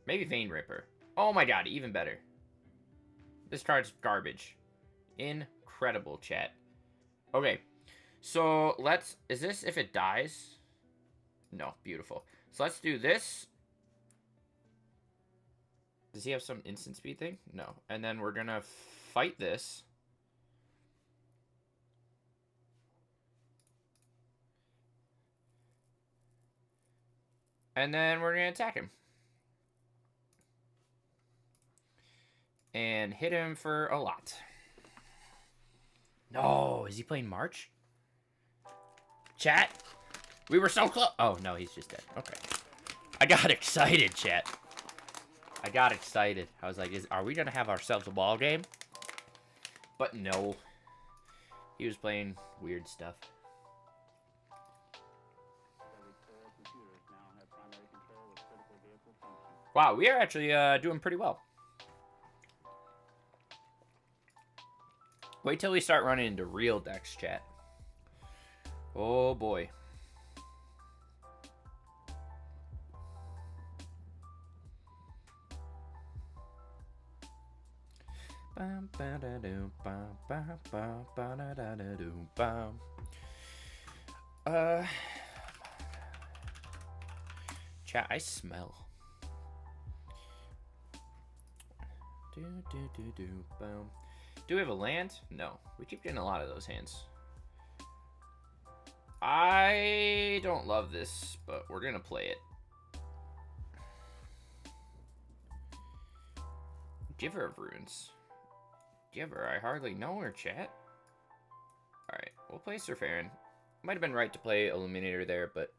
Maybe Vein Ripper. Oh my god, even better. This card's garbage. Incredible, chat. Okay. So, let's... Is this if it dies? No, beautiful. So, let's do this. Does he have some instant speed thing? No. And then we're going to fight this. And then we're going to attack him. and hit him for a lot. No, is he playing March? Chat? We were so close. Oh, no, he's just dead. Okay. I got excited, chat. I got excited. I was like, are we going to have ourselves a ball game? But no. He was playing weird stuff. Wow, we are actually doing pretty well. Wait till we start running into real decks, chat. Oh, boy. Chat, I smell. Do we have a land? No. We keep getting a lot of those hands. I don't love this, but we're gonna play it. Giver of Runes. Giver, I hardly know her, chat. Alright, we'll play Sir Farron. Might have been right to play Illuminator there, but...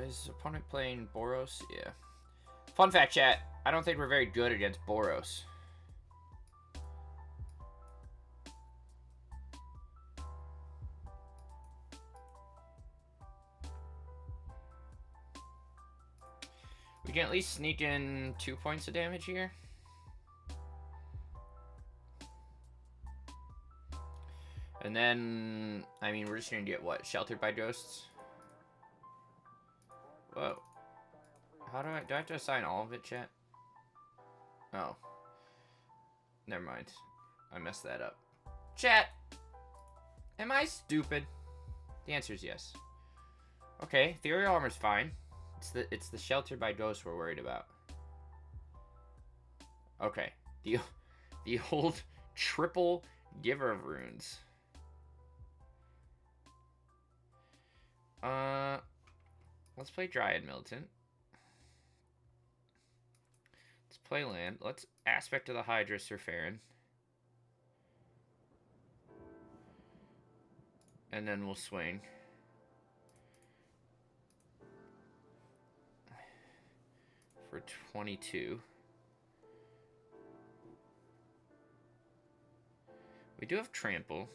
Is opponent playing Boros? Yeah. Fun fact, chat. I don't think we're very good against Boros. We can at least sneak in 2 points of damage here. And then, I mean, we're just gonna get what? Sheltered by Ghosts? Whoa. How do I have to assign all of it, chat? Oh. Never mind. I messed that up. Chat! Am I stupid? The answer is yes. Okay, Ethereal Armor's fine. It's the Sheltered by Ghosts we're worried about. Okay. The old triple Giver of Runes. Let's play Dryad Militant. Let's play land. Let's Aspect of the Hydra, Sir Farron. And then we'll swing. For 22. We do have Trample.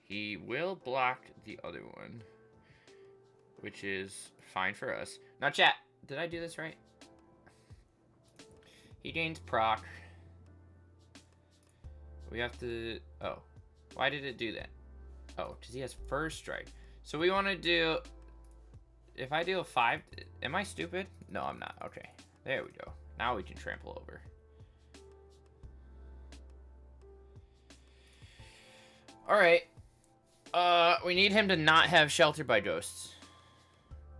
He will block the other one, which is fine for us. Now, chat, did I do this right? He gains proc. We have to... Oh. Why did it do that? Oh, because he has first strike. So we want to do... If I deal 5... Am I stupid? No, I'm not. Okay. There we go. Now we can trample over. Alright. We need him to not have Sheltered by Ghosts.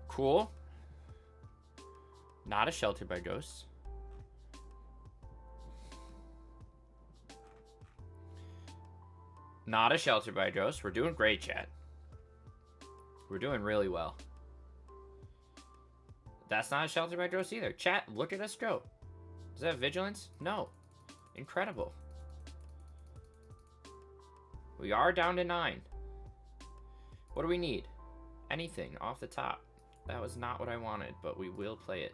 Cool. Not a Sheltered by Ghosts. Not a Sheltered by Ghosts. We're doing great, chat. We're doing really well. That's not a Sheltered by Ghosts either. Chat, look at us go. Does that have Vigilance? No. Incredible. We are down to 9. What do we need? Anything off the top. That was not what I wanted, but we will play it.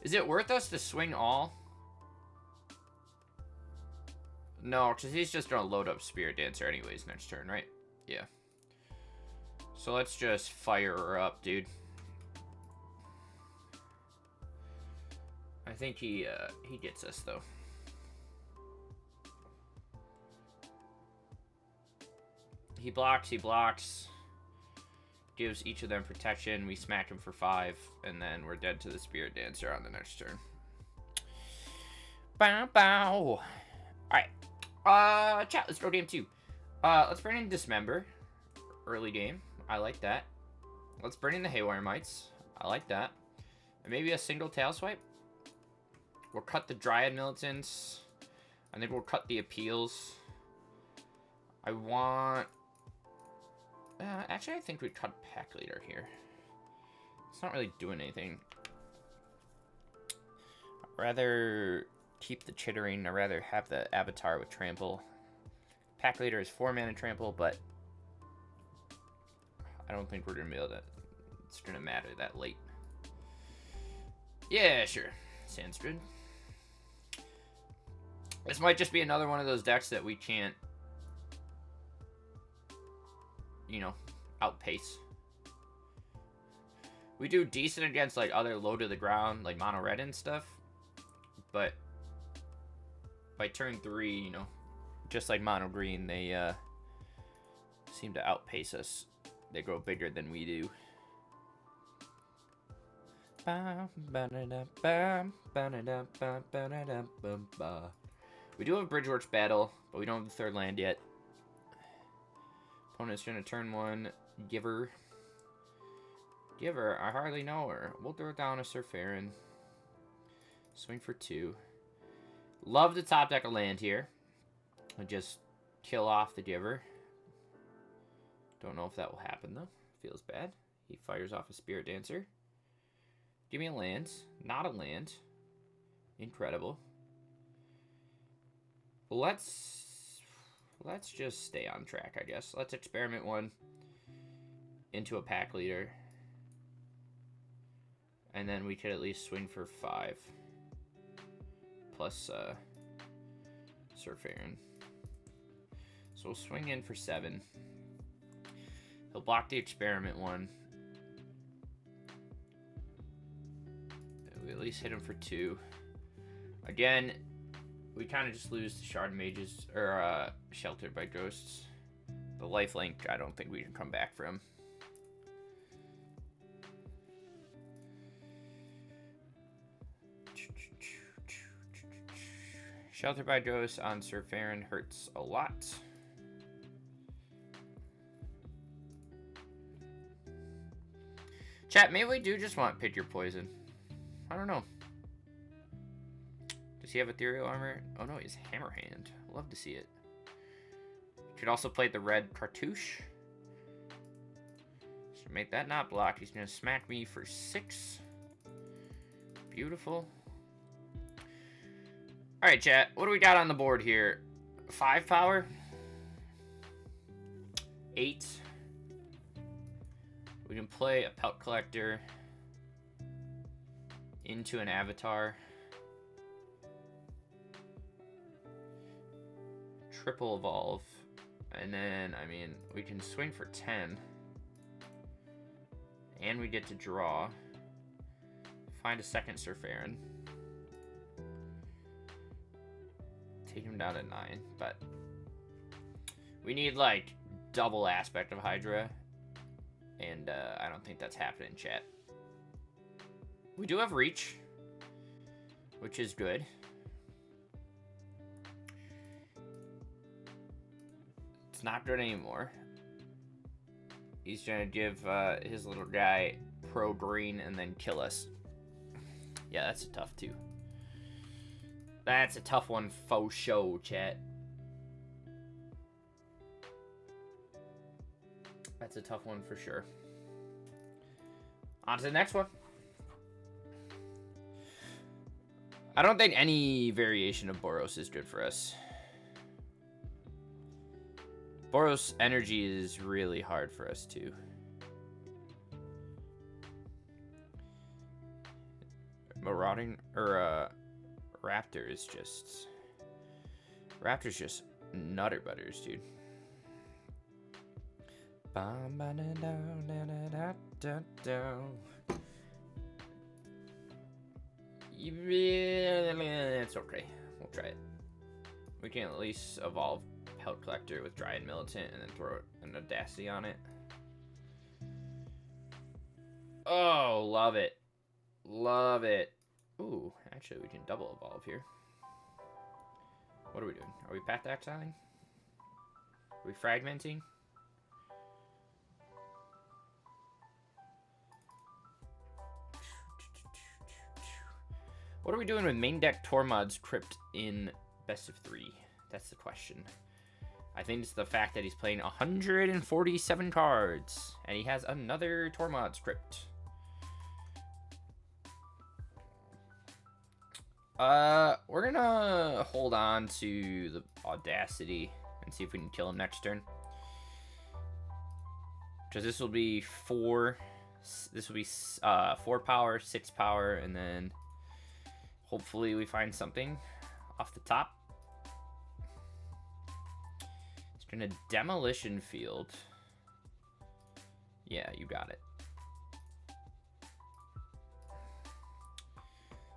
Is it worth us to swing all? No, because he's just going to load up Spirit Dancer anyways next turn, right? Yeah. So let's just fire her up, dude. I think he gets us, though. He blocks. Gives each of them protection. We smack him for 5, and then we're dead to the Spirit Dancer on the next turn. Bow, bow. Alright. Chat, let's go game 2. Let's bring in Dismember. Early game. I like that. Let's bring in the Haywire Mites. I like that. And maybe a single tail swipe. We'll cut the Dryad Militants. I think we'll cut the Appeals. I want... actually, I think we'd cut Pack Leader here. It's not really doing anything. I'd rather keep the Chittering. I'd rather have the Avatar with Trample. Pack Leader is 4 mana Trample, but I don't think we're going to be able to... It's going to matter that late. Yeah, sure. Sounds good. This might just be another one of those decks that we can't, you know, outpace. We do decent against, like, other low to the ground, like mono red and stuff. But by turn 3, you know, just like mono green, they seem to outpace us. They grow bigger than we do. We do have Bridgeworks Battle, but we don't have the 3rd land yet. Opponent's gonna turn 1 Giver. Giver, I hardly know her. We'll throw down a Surfarin. Swing for 2. Love to top deck a land here. And just kill off the Giver. Don't know if that will happen though. Feels bad. He fires off a Spirit Dancer. Give me a land. Not a land. Incredible. Let's just stay on track, I guess. Let's experiment 1 into a Pack Leader. And then we could at least swing for 5. Plus Surfarin. So we'll swing in for 7. He'll block the experiment 1. We at least hit him for 2. Again, we kind of just lose to Shard Mages, or Sheltered by Ghosts. The lifelink, I don't think we can come back from. Sheltered by Ghosts on Surfarin hurts a lot. Chat, maybe we do just want Pick Your Poison. I don't know. Does he have Ethereal Armor? Oh no, he's Hammerhand. Love to see it. Could also play the red Cartouche. So make that not block. He's gonna smack me for 6. Beautiful. Alright, chat. What do we got on the board here? 5 power? 8. We can play a Pelt Collector into an Avatar. Triple Evolve. And then, I mean, we can swing for 10. And we get to draw. Find a second Surfarin. Take him down to 9. But we need, like, double aspect of Hydra. And I don't think that's happening, chat. We do have Reach, which is good. It's not good anymore. He's gonna give his little guy pro green and then kill us. Yeah, that's a tough 2. That's a tough one, faux show, chat. That's a tough one for sure. On to the next one. I don't think any variation of Boros is good for us. Boros energy is really hard for us too. Marauding or Raptor is just Raptor's just nutter butters, dude. It's okay. We'll try it. We can at least evolve Pelt Collector with Dryad Militant and then throw an Audacity on it. Oh, love it. Love it. Ooh, actually we can double evolve here. What are we doing? Are we path exiling? Are we fragmenting? What are we doing with main deck Tormod's Crypt in best of 3? That's the question. I think it's the fact that he's playing 147 cards. And he has another Tormod's Crypt. We're gonna hold on to the Audacity and see if we can kill him next turn. Because this will be 4. This will be 4 power, 6 power, and then hopefully we find something off the top. It's gonna Demolition Field. Yeah, you got it.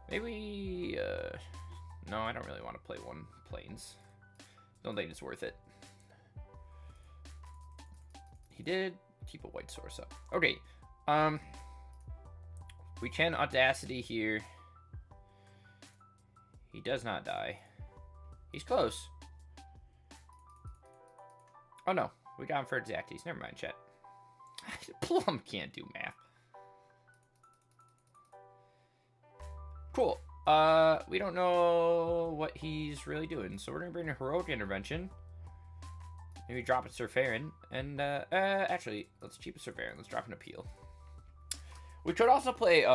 Maybe, no, I don't really want to play 1 planes. Don't think it's worth it. He did keep a white source up. Okay, we can Audacity here. He does not die. He's close. Oh no, we got him for exacties. Never mind, chat. Plum can't do math. Cool. We don't know what he's really doing, so we're gonna bring a Heroic Intervention. Maybe drop a Surferin, and actually, let's keep a Surferin. Let's drop an Appeal. We could also play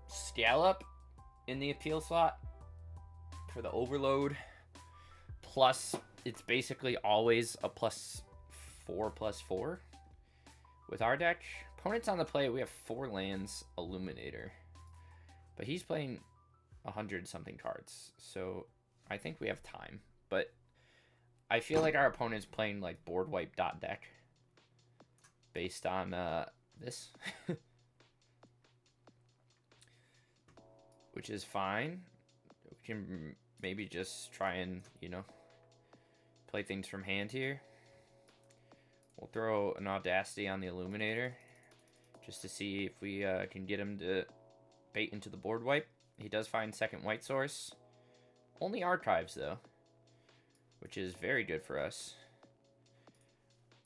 Scallop in the Appeal slot for the Overload. Plus, it's basically always a +4/+4 with our deck. Opponents on the play, we have 4 lands, Illuminator. But he's playing 100-something cards, so I think we have time. But I feel like our opponent's playing like board wipe dot deck based on this, which is fine. We can maybe just try and, you know, play things from hand here. We'll throw an Audacity on the Illuminator just to see if we can get him to bait into the board wipe. He does find second white source. Only archives though, which is very good for us.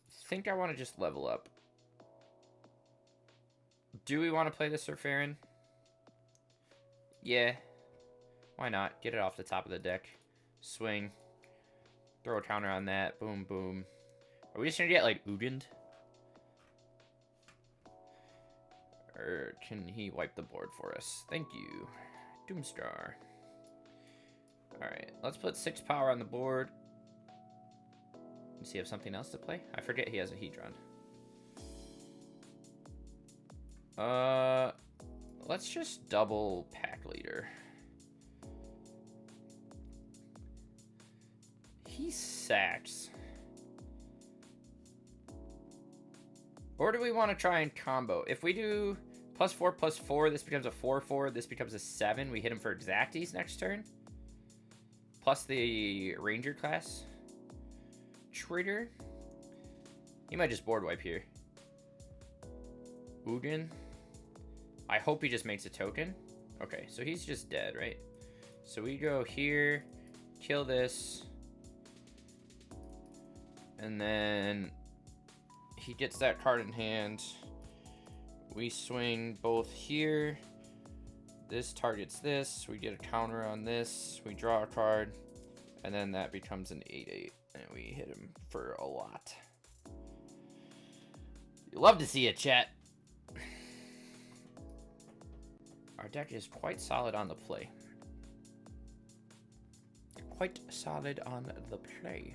I think I want to just level up. Do we want to play the Surferin? Yeah. Why not? Get it off the top of the deck. Swing. Throw a counter on that. Boom, boom. Are we just going to get, like, Ugin? Or can he wipe the board for us? Thank you. Doomstar. Alright, let's put 6 power on the board. Does he have something else to play? I forget he has a Hedron. Let's just double Pack Leader. He sacks. Or do we want to try and combo? If we do +4/+4, this becomes a 4/4, this becomes a 7. We hit him for exacties next turn. Plus the Ranger class trigger. He might just board wipe here. Ugin. I hope he just makes a token. Okay, so he's just dead, right? So we go here, kill this, and then he gets that card in hand. We swing both here. This targets this. We get a counter on this. We draw a card, and then that becomes an 8/8, and we hit him for a lot. You love to see it, chat. Our deck is quite solid on the play. Quite solid on the play.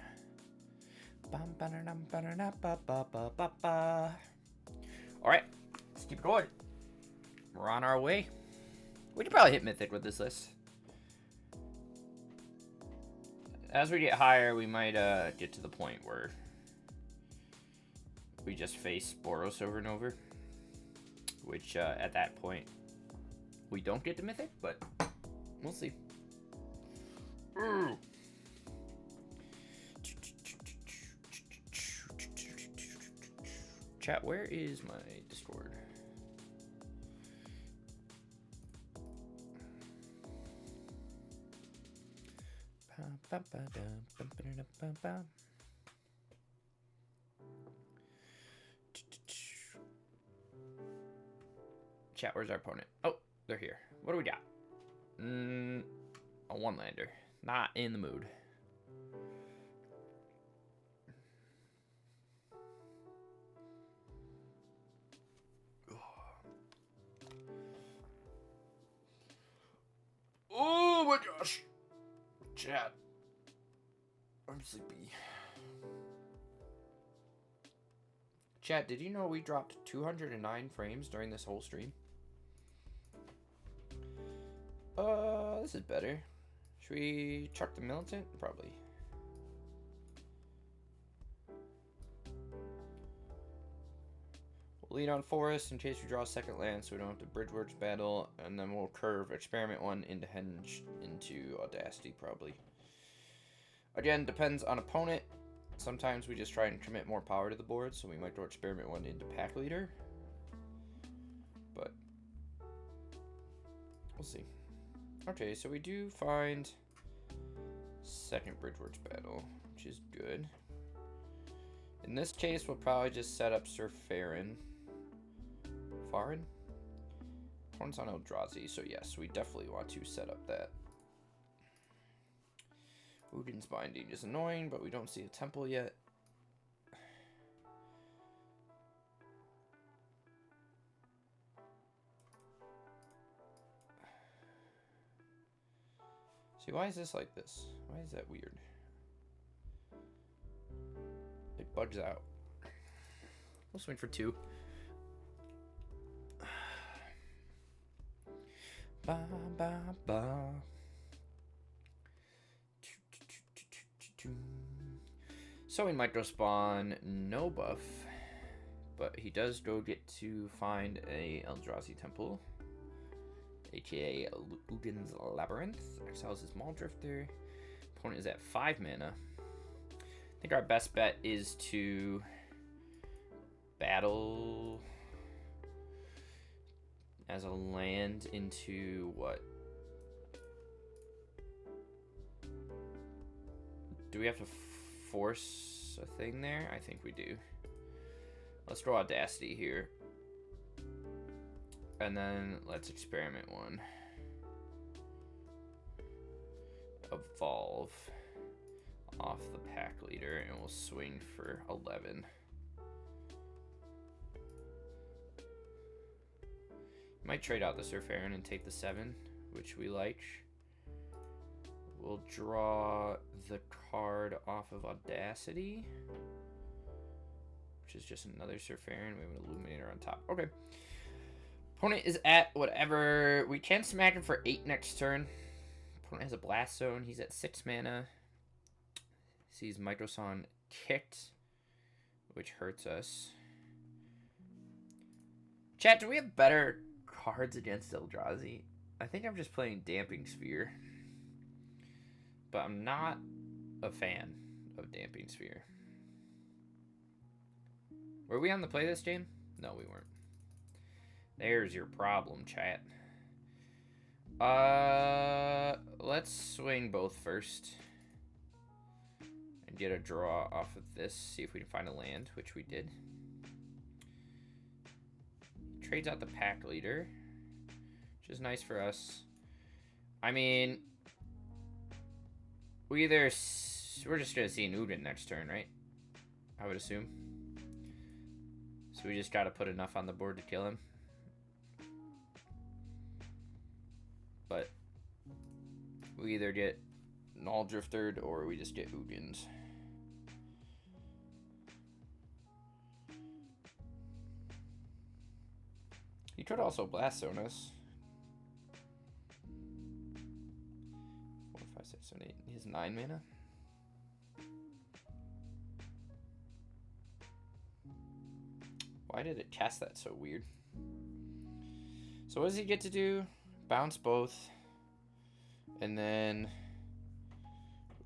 Alright, let's keep going. We're on our way. We could probably hit Mythic with this list. As we get higher, we might get to the point where we just face Boros over and over. Which, at that point, we don't get to Mythic, but we'll see. Chat, where is my Discord? Chat, where's our opponent? Oh, they're here. What do we got? A one-lander. Not in the mood. Oh my gosh. Chat. I'm sleepy. Chat, did you know we dropped 209 frames during this whole stream? This is better. Should we chuck the militant? Probably. We'll lead on forest in case we draw a second land so we don't have to bridgeworks battle, and then we'll curve experiment 1 into henge into audacity probably. Again, depends on opponent. Sometimes we just try and commit more power to the board, so we might throw experiment 1 into pack leader. But we'll see. Okay, so we do find second bridgeworks battle, which is good. In this case, we'll probably just set up Sir Farron. Farron? Opponent's on Eldrazi, so yes, we definitely want to set up that. Udin's Binding is annoying, but we don't see a temple yet. See, why is this like this? Why is that weird? It bugs out. We'll swing for 2. Ba, ba, ba. So we might go spawn no buff, but he does go get to find a Eldrazi temple, aka Udin's Labyrinth. Exiles his Maul Drifter. Opponent is at 5 mana. I think our best bet is to battle as a land into what? Do we have to force a thing there? I think we do. Let's draw Audacity here. And then let's experiment 1. Evolve off the pack leader, and we'll swing for 11. Might trade out the Sir Farron and take the 7, which we like. We'll draw the card off of Audacity, which is just another Sir Farron. We have an Illuminator on top. Okay. Opponent is at whatever. We can smack him for 8 next turn. Opponent has a Blast Zone. He's at 6 mana. Sees Microson kicked, which hurts us. Chat, do we have better cards against Eldrazi? I think I'm just playing Damping Sphere. But I'm not a fan of Damping Sphere. Were we on the play this game? No, we weren't. There's your problem, chat. Let's swing both first. And get a draw off of this. See if we can find a land, which we did. Trades out the pack leader, which is nice for us. I mean, we're just gonna see an Udin next turn, right? I would assume. So we just gotta put enough on the board to kill him. But we either get Null Driftered or we just get Udins. He could also Blast Zone us. 4, 5, 6, 7, 8. He has 9 mana. Why did it cast that so weird? So what does he get to do? Bounce both. And then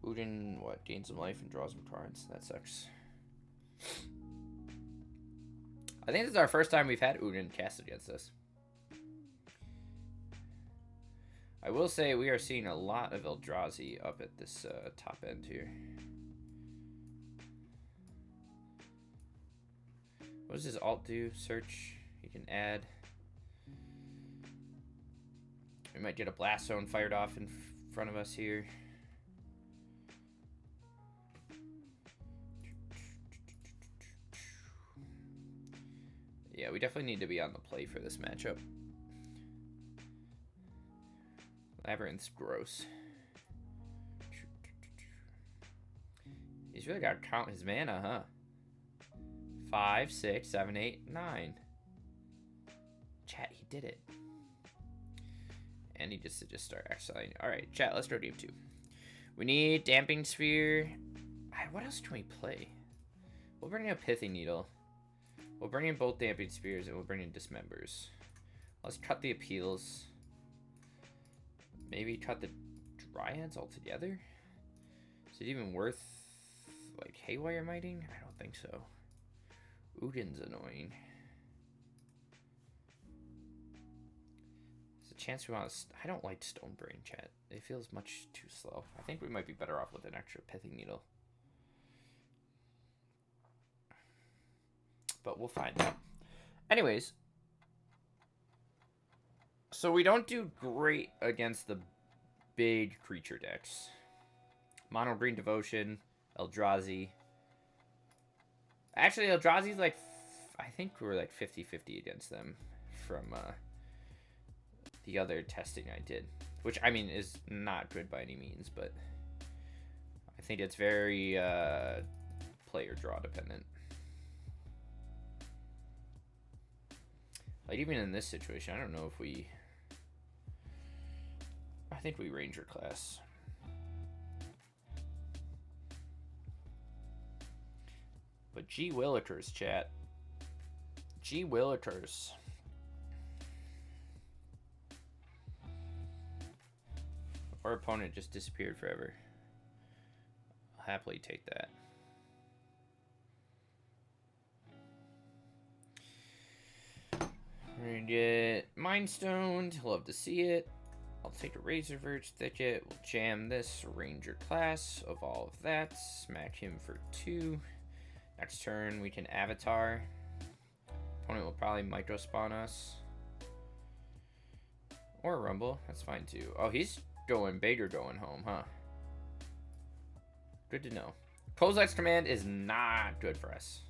Udin, what, gains some life and draws some cards. That sucks. I think this is our first time we've had Udin cast against us. I will say we are seeing a lot of Eldrazi up at this top end here. What does his alt do? Search. He can add. We might get a blast zone fired off in front of us here. Yeah, we definitely need to be on the play for this matchup. Labyrinth's gross. He's really got to count his mana, huh? 5, 6, 7, 8, 9. Chat, he did it. And he just start exiling. Alright, chat, let's go game 2. We need Damping Sphere. What else can we play? We'll bring in a Pithing Needle. We'll bring in both Damping Spheres and we'll bring in Dismembers. Let's cut the appeals. Maybe cut the Dryads altogether? Is it even worth, like, Haywire Mighting? I don't think so. Ugin's annoying. There's a chance we want to... I don't like Stone Brain, chat. It feels much too slow. I think we might be better off with an extra Pithing Needle. But we'll find out. Anyways. So we don't do great against the big creature decks. Mono Green Devotion, Eldrazi. Actually, Eldrazi's like... I think we're like 50-50 against them from the other testing I did. Which, I mean, is not good by any means, but I think it's very player draw dependent. Like, even in this situation, I don't know if we... I think we Ranger class. But gee willikers, chat. Gee willikers. Our opponent just disappeared forever. I'll happily take that. We're gonna get Mind Stoned. Love to see it. I'll take a Razor Verge Thicket. We'll jam this Ranger class. Evolve that. Smack him for 2. Next turn, we can Avatar. Opponent will probably Micro Spawn us. Or Rumble. That's fine too. Oh, he's going big or going home, huh? Good to know. Kozilek's Command is not good for us.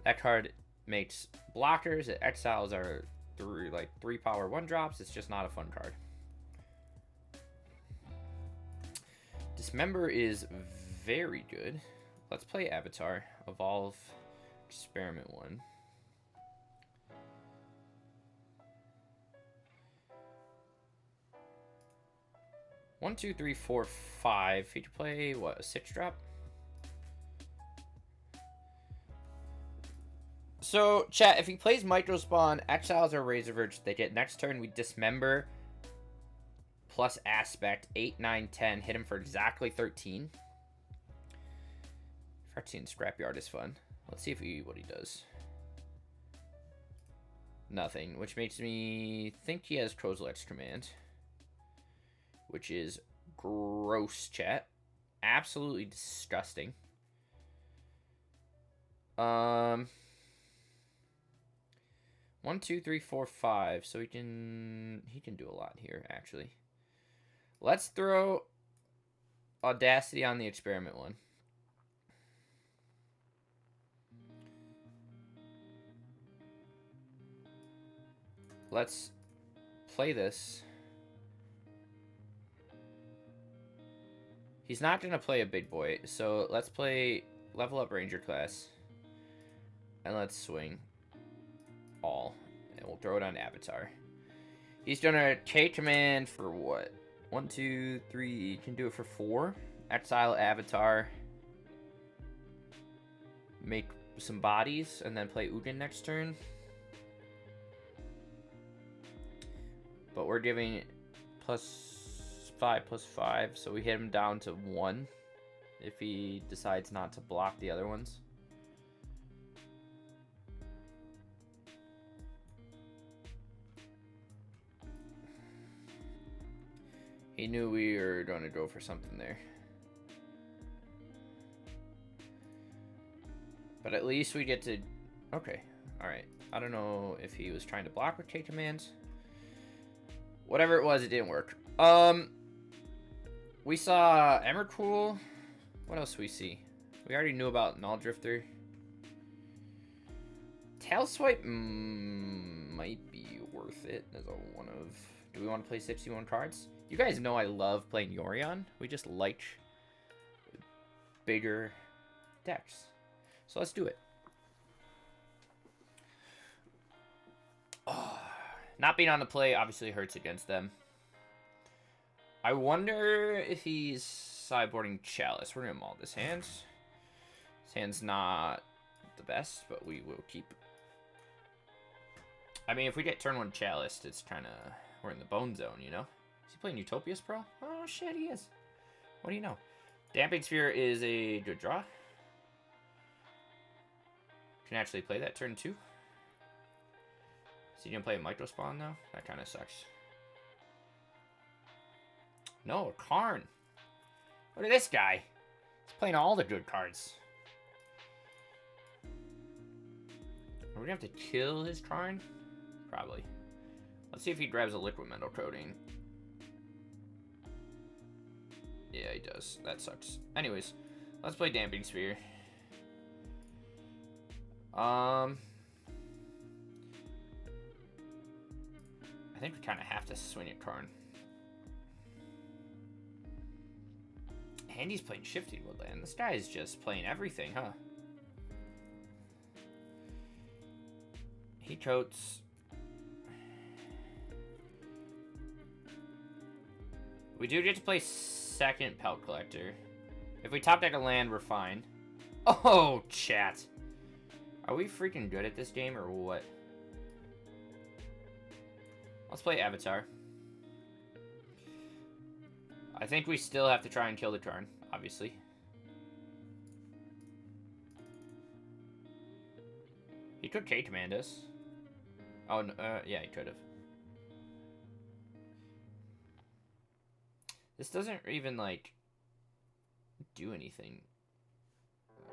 That card makes blockers. It exiles our 3 power 1-drops. It's just not a fun card. Dismember is very good. Let's play Avatar. Evolve. Experiment 1. One, 2, 3, 4, 5. He could play what, a 6-drop? So, chat, if he plays Micro Spawn, exiles our Razor Verge Thicket. Next turn, we Dismember plus Aspect. 8, 9, 10. Hit him for exactly 13. 13 Scrapyard is fun. Let's see what he does. Nothing, which makes me think he has Kozilek's Command. Which is gross, chat. Absolutely disgusting. 1, 2, 3, 4, 5. So he can do a lot here, actually. Let's throw Audacity on the Experiment 1. Let's play this. He's not going to play a big boy, so let's play level up Ranger class. And let's swing all. And we'll throw it on Avatar. He's going to K-Command for what? 1, 2, 3. He can do it for 4. Exile Avatar. Make some bodies, and then play Ugin next turn. But we're giving +5/+5, so we hit him down to 1 if he decides not to block the other ones. He knew we were going to go for something there. But at least we get to... Okay, alright. I don't know if he was trying to block with K-Commands. Whatever it was, it didn't work. We saw Emrakul. What else do we see? We already knew about Null Drifter. Tail Swipe might be worth it as a one of... Do we want to play 61 cards? You guys know I love playing Yorion. We just like bigger decks. So let's do it. Oh, not being on the play obviously hurts against them. I wonder if he's sideboarding Chalice. We're going to maul this hand. This hand's not the best, but we will keep. I mean, if we get turn 1 Chalice, it's kind of... We're in the bone zone, you know? Is he playing Utopias Pro? Oh, shit, he is. What do you know? Damping Sphere is a good draw. Can actually play that turn 2. Is he going to play a Micro Spawn, though? That kind of sucks. No, a Karn. Look at this guy. He's playing all the good cards. Are we going to have to kill his Karn? Probably. Let's see if he grabs a Liquid Metal Coating. Yeah, he does. That sucks. Anyways, let's play Damping Sphere. I think we kind of have to swing at Karn. And he's playing Shifting Woodland. This guy is just playing everything, huh? He coats. We do get to play second Pelt Collector. If we top deck a land, we're fine. Oh, chat. Are we freaking good at this game or what? Let's play Avatar. I think we still have to try and kill the Karn, obviously. He could K-command us. Oh, no, yeah, he could have. This doesn't even, like, do anything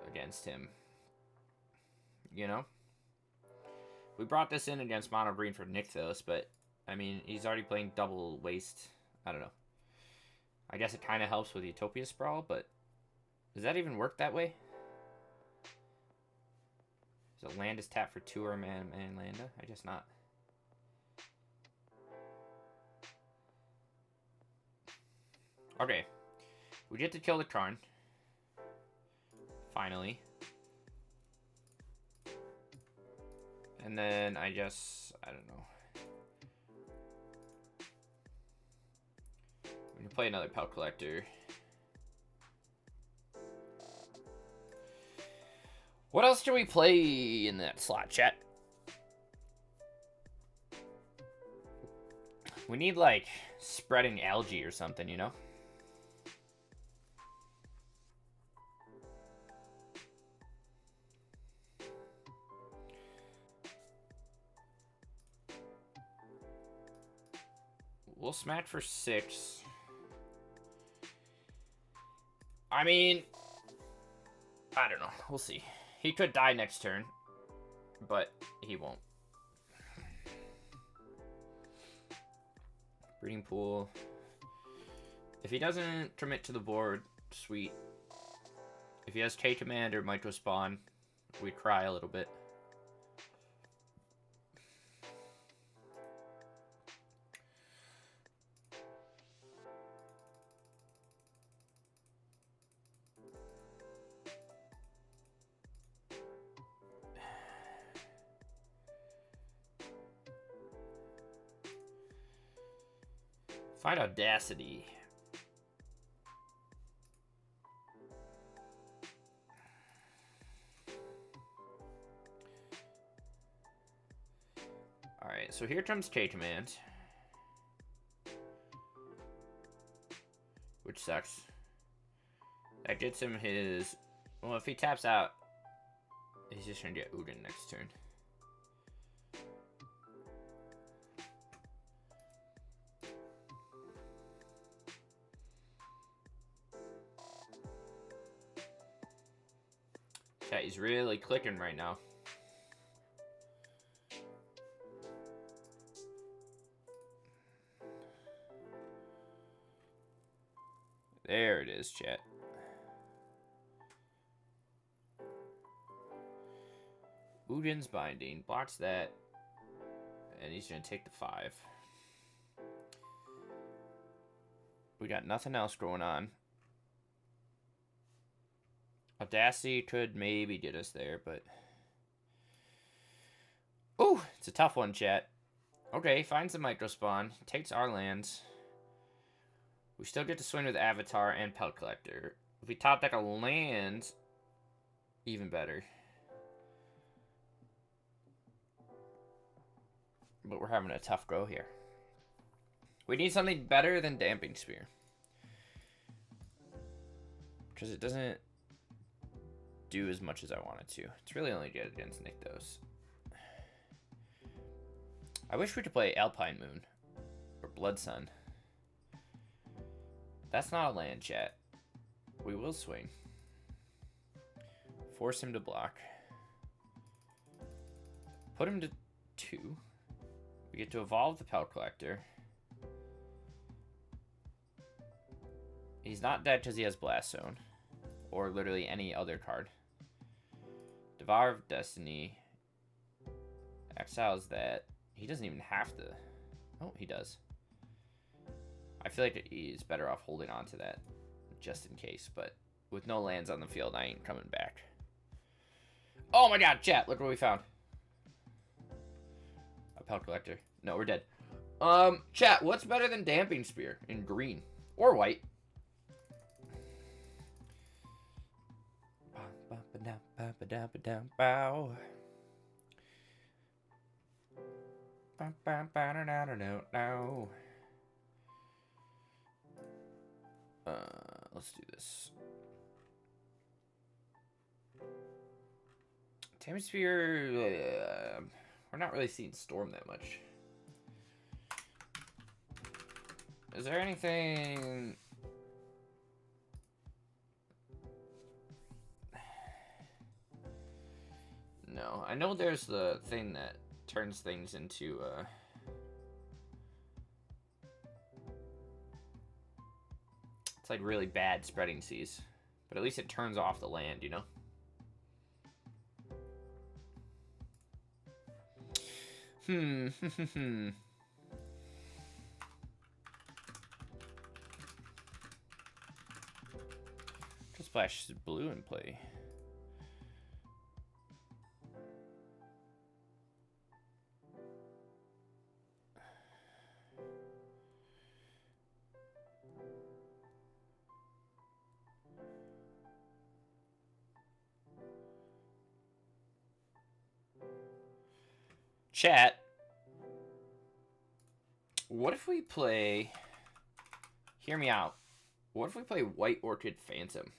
against him. You know? We brought this in against Mono Green for Nykthos, but, I mean, he's already playing double waste. I don't know. I guess it kind of helps with Utopia Sprawl, but does that even work that way? So land is tapped for 2 or man landa? I guess not. Okay. We get to kill the Karn. Finally. And then I don't know. We can play another Pelt Collector. What else do we play in that slot, chat? We need, like, Spreading Algae or something, you know? We'll smack for 6. I mean, I don't know. We'll see. He could die next turn, but he won't. Breeding Pool. If he doesn't commit to the board, sweet. If he has K-Command or Micro Spawn, we cry a little bit. Find Audacity. Alright, so here comes K-Command. Which sucks. That gets him his... Well, if he taps out, he's just gonna get Ugin next turn. Chat, he's really clicking right now. There it is, chat. Udin's Binding. Blocks that. And he's going to take the 5. We got nothing else going on. Audacity could maybe get us there, but... Ooh, it's a tough one, chat. Okay, finds the microspawn. Takes our lands. We still get to swing with Avatar and Pelt Collector. If we top deck a land, even better. But we're having a tough go here. We need something better than Damping Spear. Because it doesn't do as much as I want it to. It's really only good against Nykthos. I wish we could play Alpine Moon. Or Blood Sun. That's not a land, chat. We will swing. Force him to block. Put him to 2. We get to evolve the Pelt Collector. He's not dead because he has Blast Zone. Or literally any other card. Devourer of Destiny. Exiles that. He doesn't even have to. Oh, he does. I feel like he's better off holding on to that. Just in case. But with no lands on the field, I ain't coming back. Oh my god, chat. Look what we found. A Pelt Collector. No, we're dead. Chat, what's better than Damping Spear in green? Or white? Let's do this. Damping Spear, we're not really seeing Storm that much. Is there anything... No, I know there's the thing that turns things into, it's like really bad Spreading Seas. But at least it turns off the land, you know? Just splash blue and play. Chat, what if we play, hear me out, what if we play White Orchid Phantom?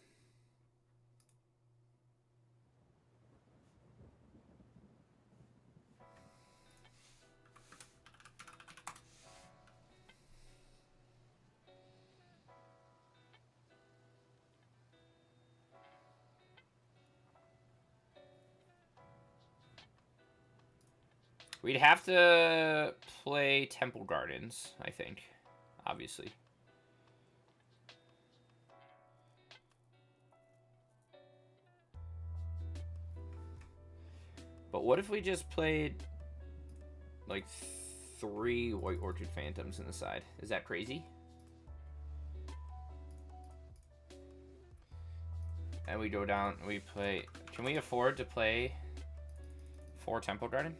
We'd have to play Temple Gardens, I think. Obviously. But what if we just played like 3 White Orchid Phantoms in the side? Is that crazy? And we go down, we play... Can we afford to play 4 Temple Garden?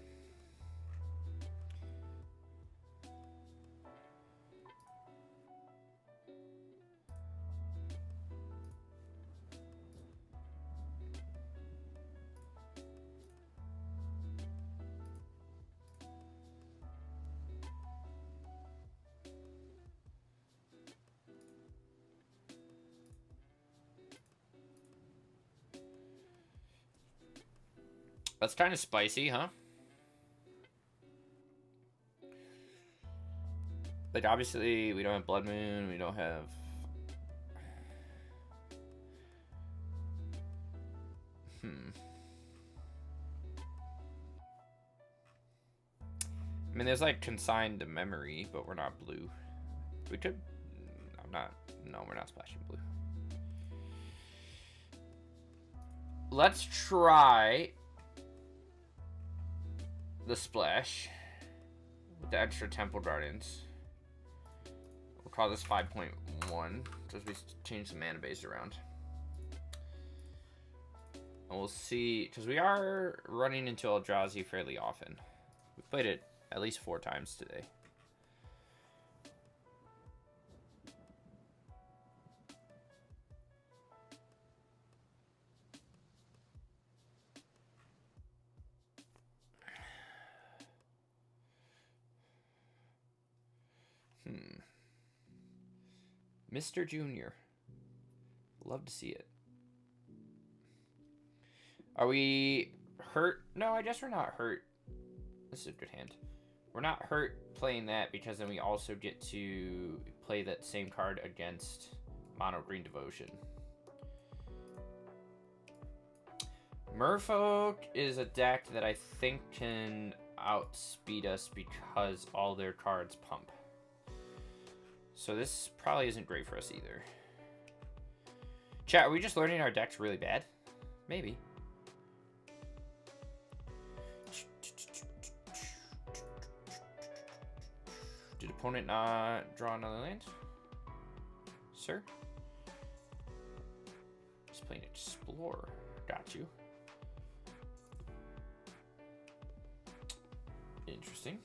That's kind of spicy, huh? Like, obviously, we don't have Blood Moon, we don't have... I mean, there's, like, Consigned to Memory, but we're not blue. We could... I'm not. No, we're not splashing blue. Let's try the splash with the extra Temple Gardens. We'll call this 5.1 because we changed the mana base around. And we'll see, because we are running into Eldrazi fairly often. We played it at least 4 times today. Mr. Junior. Love to see it. Are we hurt? No, I guess we're not hurt. This is a good hand. We're not hurt playing that because then we also get to play that same card against Mono Green Devotion. Merfolk is a deck that I think can outspeed us because all their cards pump. So this probably isn't great for us either. Chat, are we just learning our decks really bad? Maybe. Did opponent not draw another land? Sir? Just playing Explore. Got you. Interesting.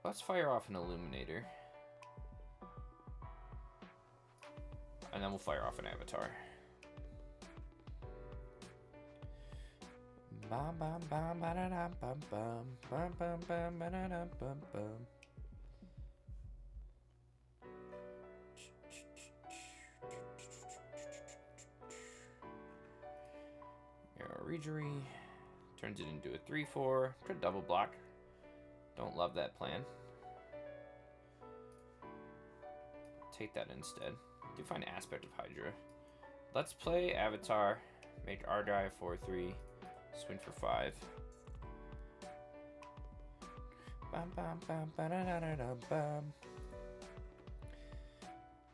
Let's fire off an Illuminator. And then we'll fire off an Avatar. Bum bum bum ba da dum bum bum bum bum bum ba da dum bum bum. Regery turns it into a 3/4. Could double block. Don't love that plan. Take that instead. Do find Aspect of Hydra. Let's play Avatar. Make our guy a 4/3. Swing for 5. Bum, bum, bum, ba, da, da, da, da, bum.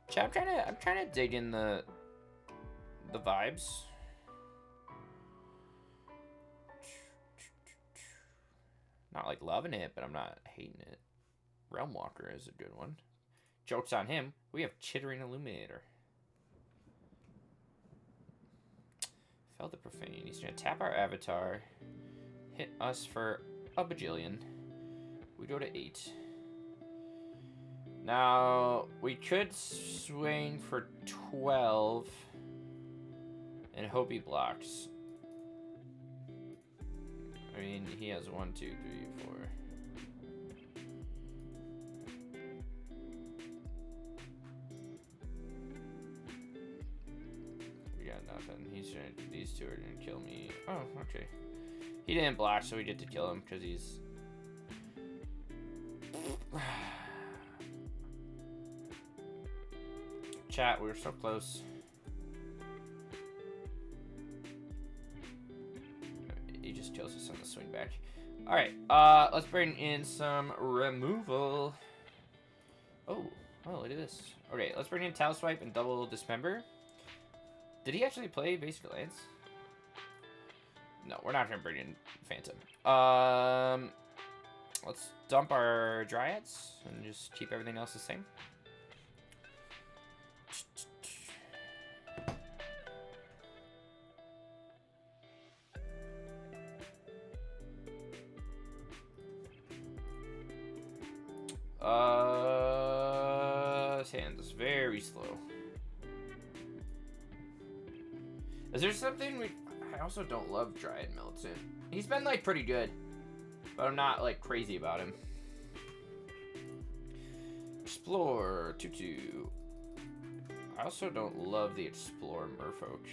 Chat, I'm trying to dig in the vibes. Not like loving it, but I'm not hating it. Realm Walker is a good one. Joke's on him. We have Chittering Illuminator. Fell the Profane. He's going to tap our Avatar. Hit us for a bajillion. We go to 8. Now, we could swing for 12. And hope he blocks. I mean, he has 1, 2, 3, 4. We got nothing. These two are gonna kill me. Oh, okay. He didn't block, so we get to kill him because he's. Chat, we were so close. He just kills us on the swing back. Alright, let's bring in some removal. Oh, look at this. Okay, let's bring in Tau Swipe and double Dismember. Did he actually play basic lands? No, we're not gonna bring in Phantom. Let's dump our Dryads and just keep everything else the same. This hand is very slow. Is there something I also don't love Dryad Militant. He's been like pretty good, but I'm not like crazy about him. Explore 2/2. I also don't love the Explore Merfolk.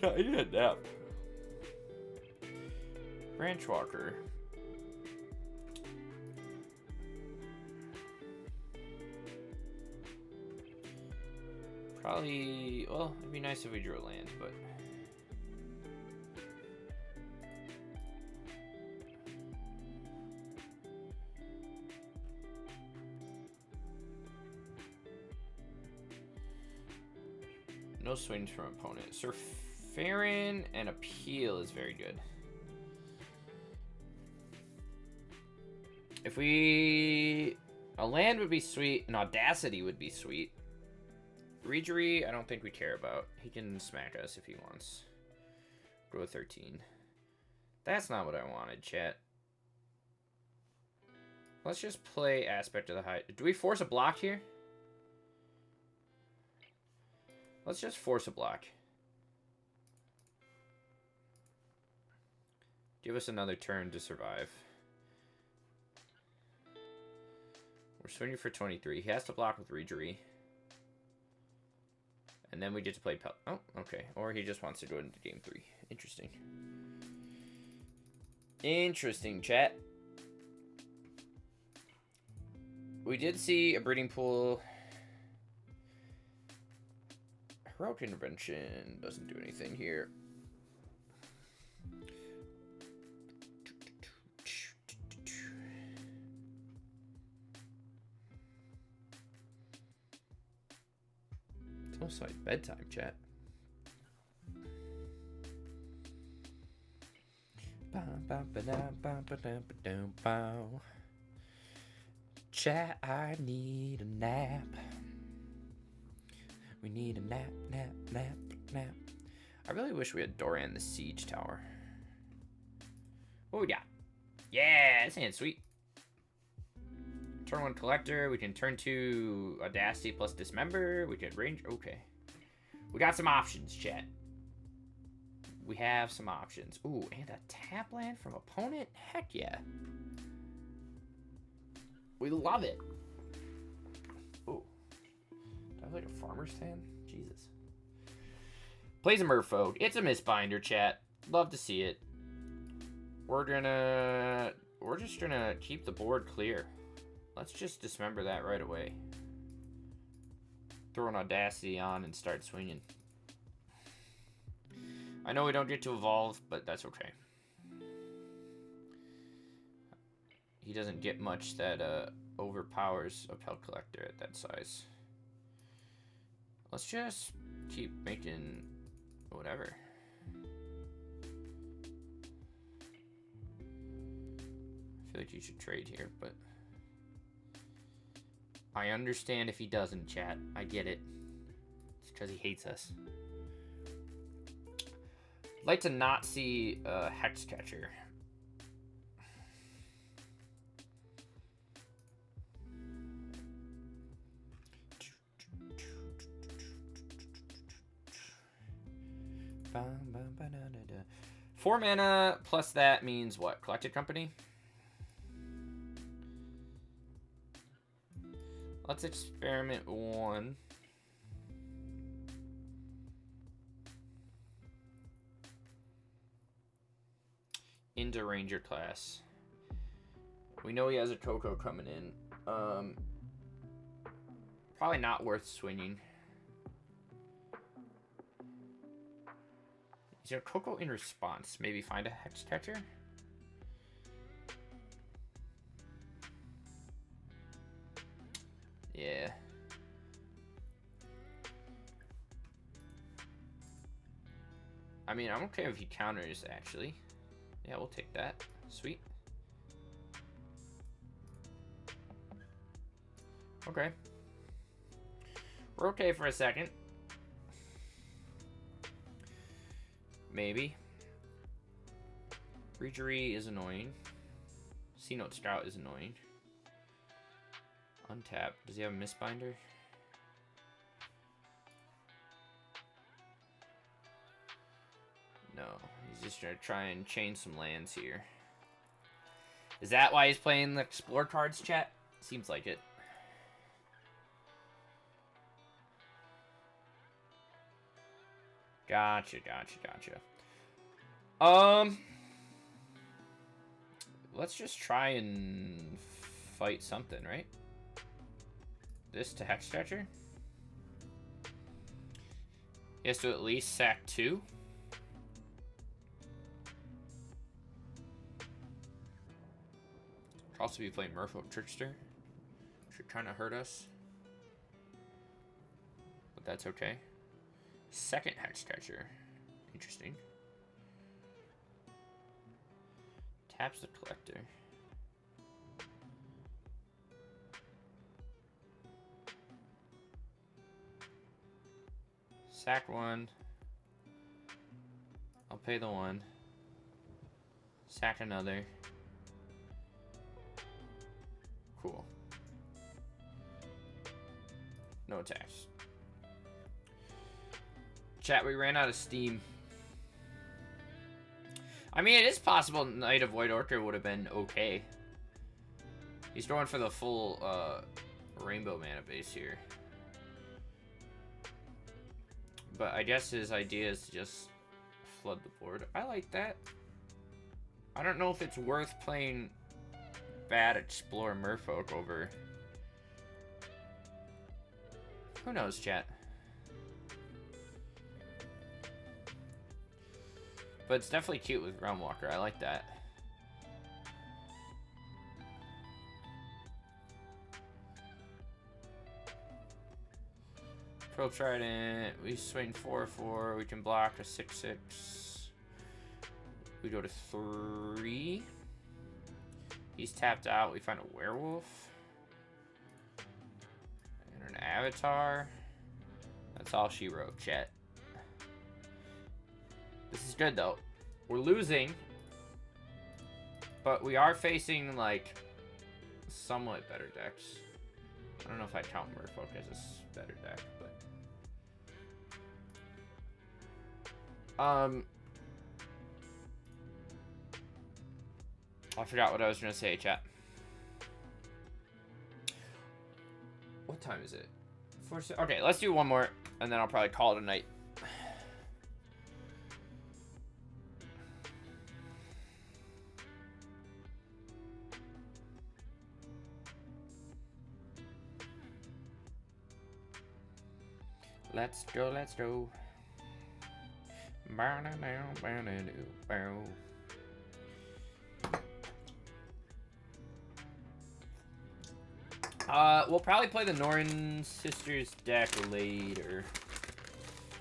Yeah, I need a nap. Branch Walker. Probably, well, it'd be nice if we drew a land, but... No swings from opponent. Surferin and Appeal is very good. If we... A land would be sweet. An Audacity would be sweet. Regery, I don't think we care about. He can smack us if he wants. Go to 13. That's not what I wanted, chat. Let's just play Aspect of the High. Do we force a block here? Let's just force a block. Give us another turn to survive. We're swinging for 23. He has to block with Regery. And then we get to play Oh, okay. Or he just wants to go into game 3. Interesting. Interesting, chat. We did see a breeding pool. Heroic Intervention doesn't do anything here. It's almost like bedtime, chat. Chat, I need a nap. We need a nap, nap, nap, nap. I really wish we had Doran the Siege Tower. What we got? Yeah, this ain't sweet. Turn 1 Collector. We can turn 2 Audacity plus Dismember. We can range. Okay. We got some options, chat. We have some options. Ooh, and a tap land from opponent? Heck yeah. We love it. Ooh. Do I have like a farmer's fan? Jesus. Plays a Merfolk. It's a Mistbinder, chat. Love to see it. We're just gonna keep the board clear. Let's just dismember that right away. Throw an Audacity on and start swinging. I know we don't get to evolve, but that's okay. He doesn't get much that overpowers a Pelt Collector at that size. Let's just keep making whatever. I feel like you should trade here, but I understand if he doesn't, chat. I get it. It's because he hates us. I'd like to not see a Hex Catcher. Four mana plus that means what? Collected Company? Let's experiment one. Into Ranger class. We know he has a Coco coming in. Probably not worth swinging. Is there a Coco in response? Maybe find a Hex Catcher? Yeah. I mean, I'm okay if he counters, actually. Yeah, we'll take that. Sweet. Okay. We're okay for a second. Maybe. Regery is annoying. C-Note Scout is annoying. Untap. Does he have a Mistbinder? No. He's just gonna try and chain some lands here. Is that why he's playing the Explore cards, chat? Seems like it. Gotcha, gotcha, gotcha. Let's just try and fight something, right? This to Hex Catcher? He has to at least sack 2. Could also be playing Merfolk Trickster. Trying to hurt us. But that's okay. Second Hex Catcher. Interesting. Taps the Collector. Sack 1. I'll pay the 1. Sack another. Cool. No attacks. Chat, we ran out of steam. I mean, it is possible Knight of White Orchid would have been okay. He's going for the full rainbow mana base here. But I guess his idea is to just flood the board. I like that. I don't know if it's worth playing bad Explore Merfolk over. Who knows, chat? But it's definitely cute with Realmwalker. I like that. Pearl Trident. We swing 4/4. We can block a 6/6. We go to 3. He's tapped out. We find a werewolf. And an avatar. That's all she wrote, chat. This is good, though. We're losing. But we are facing, like, somewhat better decks. I don't know if I count Merfolk as a better deck, but... I forgot what I was going to say, chat. What time is it? Okay, let's do one more, and then I'll probably call it a night. Let's go, let's go. We'll probably play the Norrin Sisters deck later.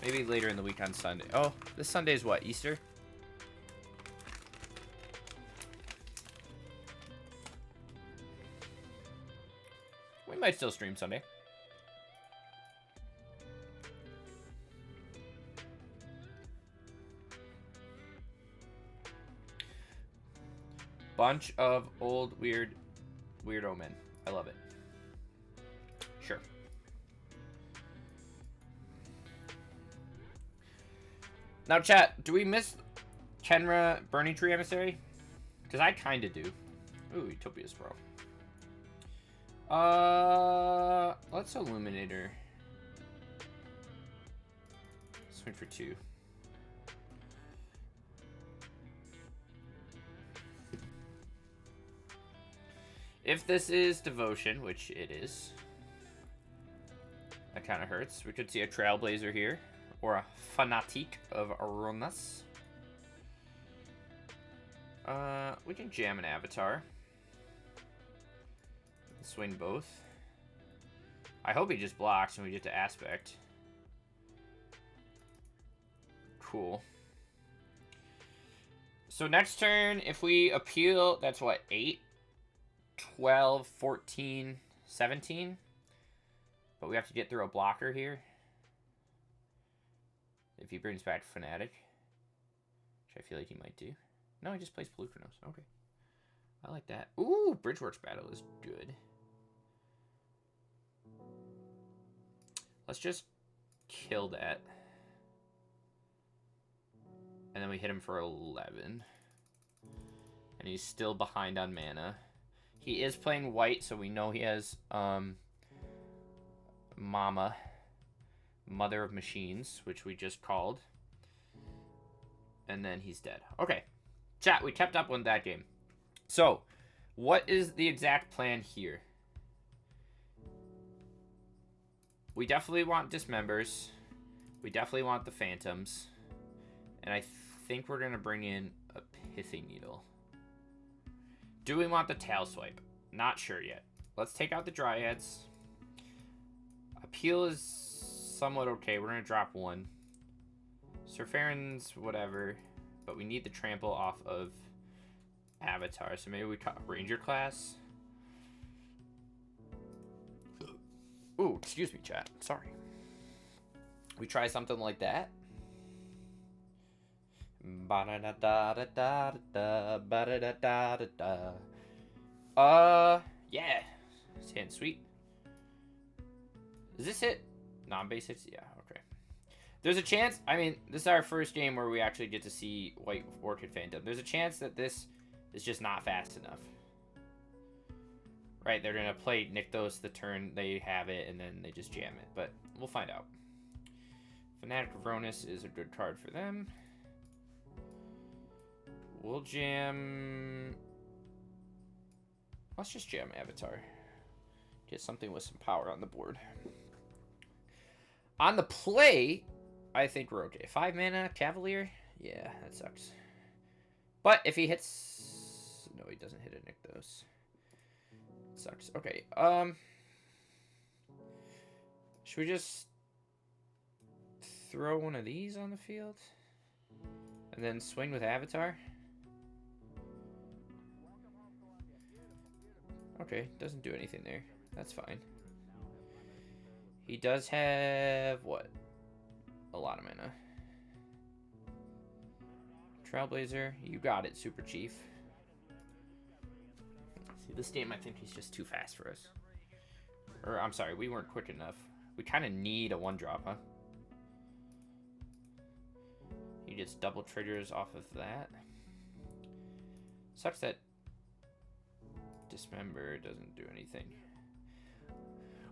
Maybe later in the week on Sunday. Oh, this Sunday is what, Easter? We might still stream Sunday. Bunch of old weirdo men. I love it. Sure. Now, chat, do we miss Kenra Burning Tree Emissary? Because I kind of do. Ooh, Utopia Sprawl. Let's Illuminator. Swing for 2. If this is Devotion, which it is, that kind of hurts. We could see a Trailblazer here, or a Fanatique of Aronas. We can jam an Avatar. Swing both. I hope he just blocks and we get to Aspect. Cool. So next turn, if we appeal, that's what, 8? 12, 14, 17. But we have to get through a blocker here. If he brings back Fanatic. Which I feel like he might do. No, he just plays Pelucranos. Okay. I like that. Ooh, Bridgeworks Battle is good. Let's just kill that. And then we hit him for 11. And he's still behind on mana. He is playing white, so we know he has Mama, Mother of Machines, which we just called. And then he's dead. Okay. Chat, we kept up on that game. So, what is the exact plan here? We definitely want Dismembers. We definitely want the Phantoms. And I think we're going to bring in a Pithing Needle. Do we want the Tail Swipe? Not sure yet. Let's take out the Dryads. Appeal is somewhat okay. We're going to drop 1. Sir Farron's whatever. But we need the Trample off of Avatar. So maybe we cut Ranger class. Ooh, excuse me, chat. Sorry. We try something like that. Yeah. It's sweet. Is this it? Non-basics? Yeah, okay. There's a chance, I mean, this is our first game where we actually get to see White Orchid Phantom. There's a chance that this is just not fast enough. Right, they're gonna play Nykthos the turn they have it, and then they just jam it. But we'll find out. Fanatic of Ronus is a good card for them. We'll jam... Let's just jam Avatar. Get something with some power on the board. On the play, I think we're okay. 5 mana, Cavalier? Yeah, that sucks. But if he hits... No, he doesn't hit a Nykthos. Sucks. Okay, should we just throw one of these on the field? And then swing with Avatar? Okay, doesn't do anything there. That's fine. He does have, what? A lot of mana. Trailblazer, you got it, Super Chief. See, this game, I think he's just too fast for us. Or, I'm sorry, we weren't quick enough. We kind of need a 1-drop, huh? He gets double triggers off of that. Sucks that Dismember doesn't do anything.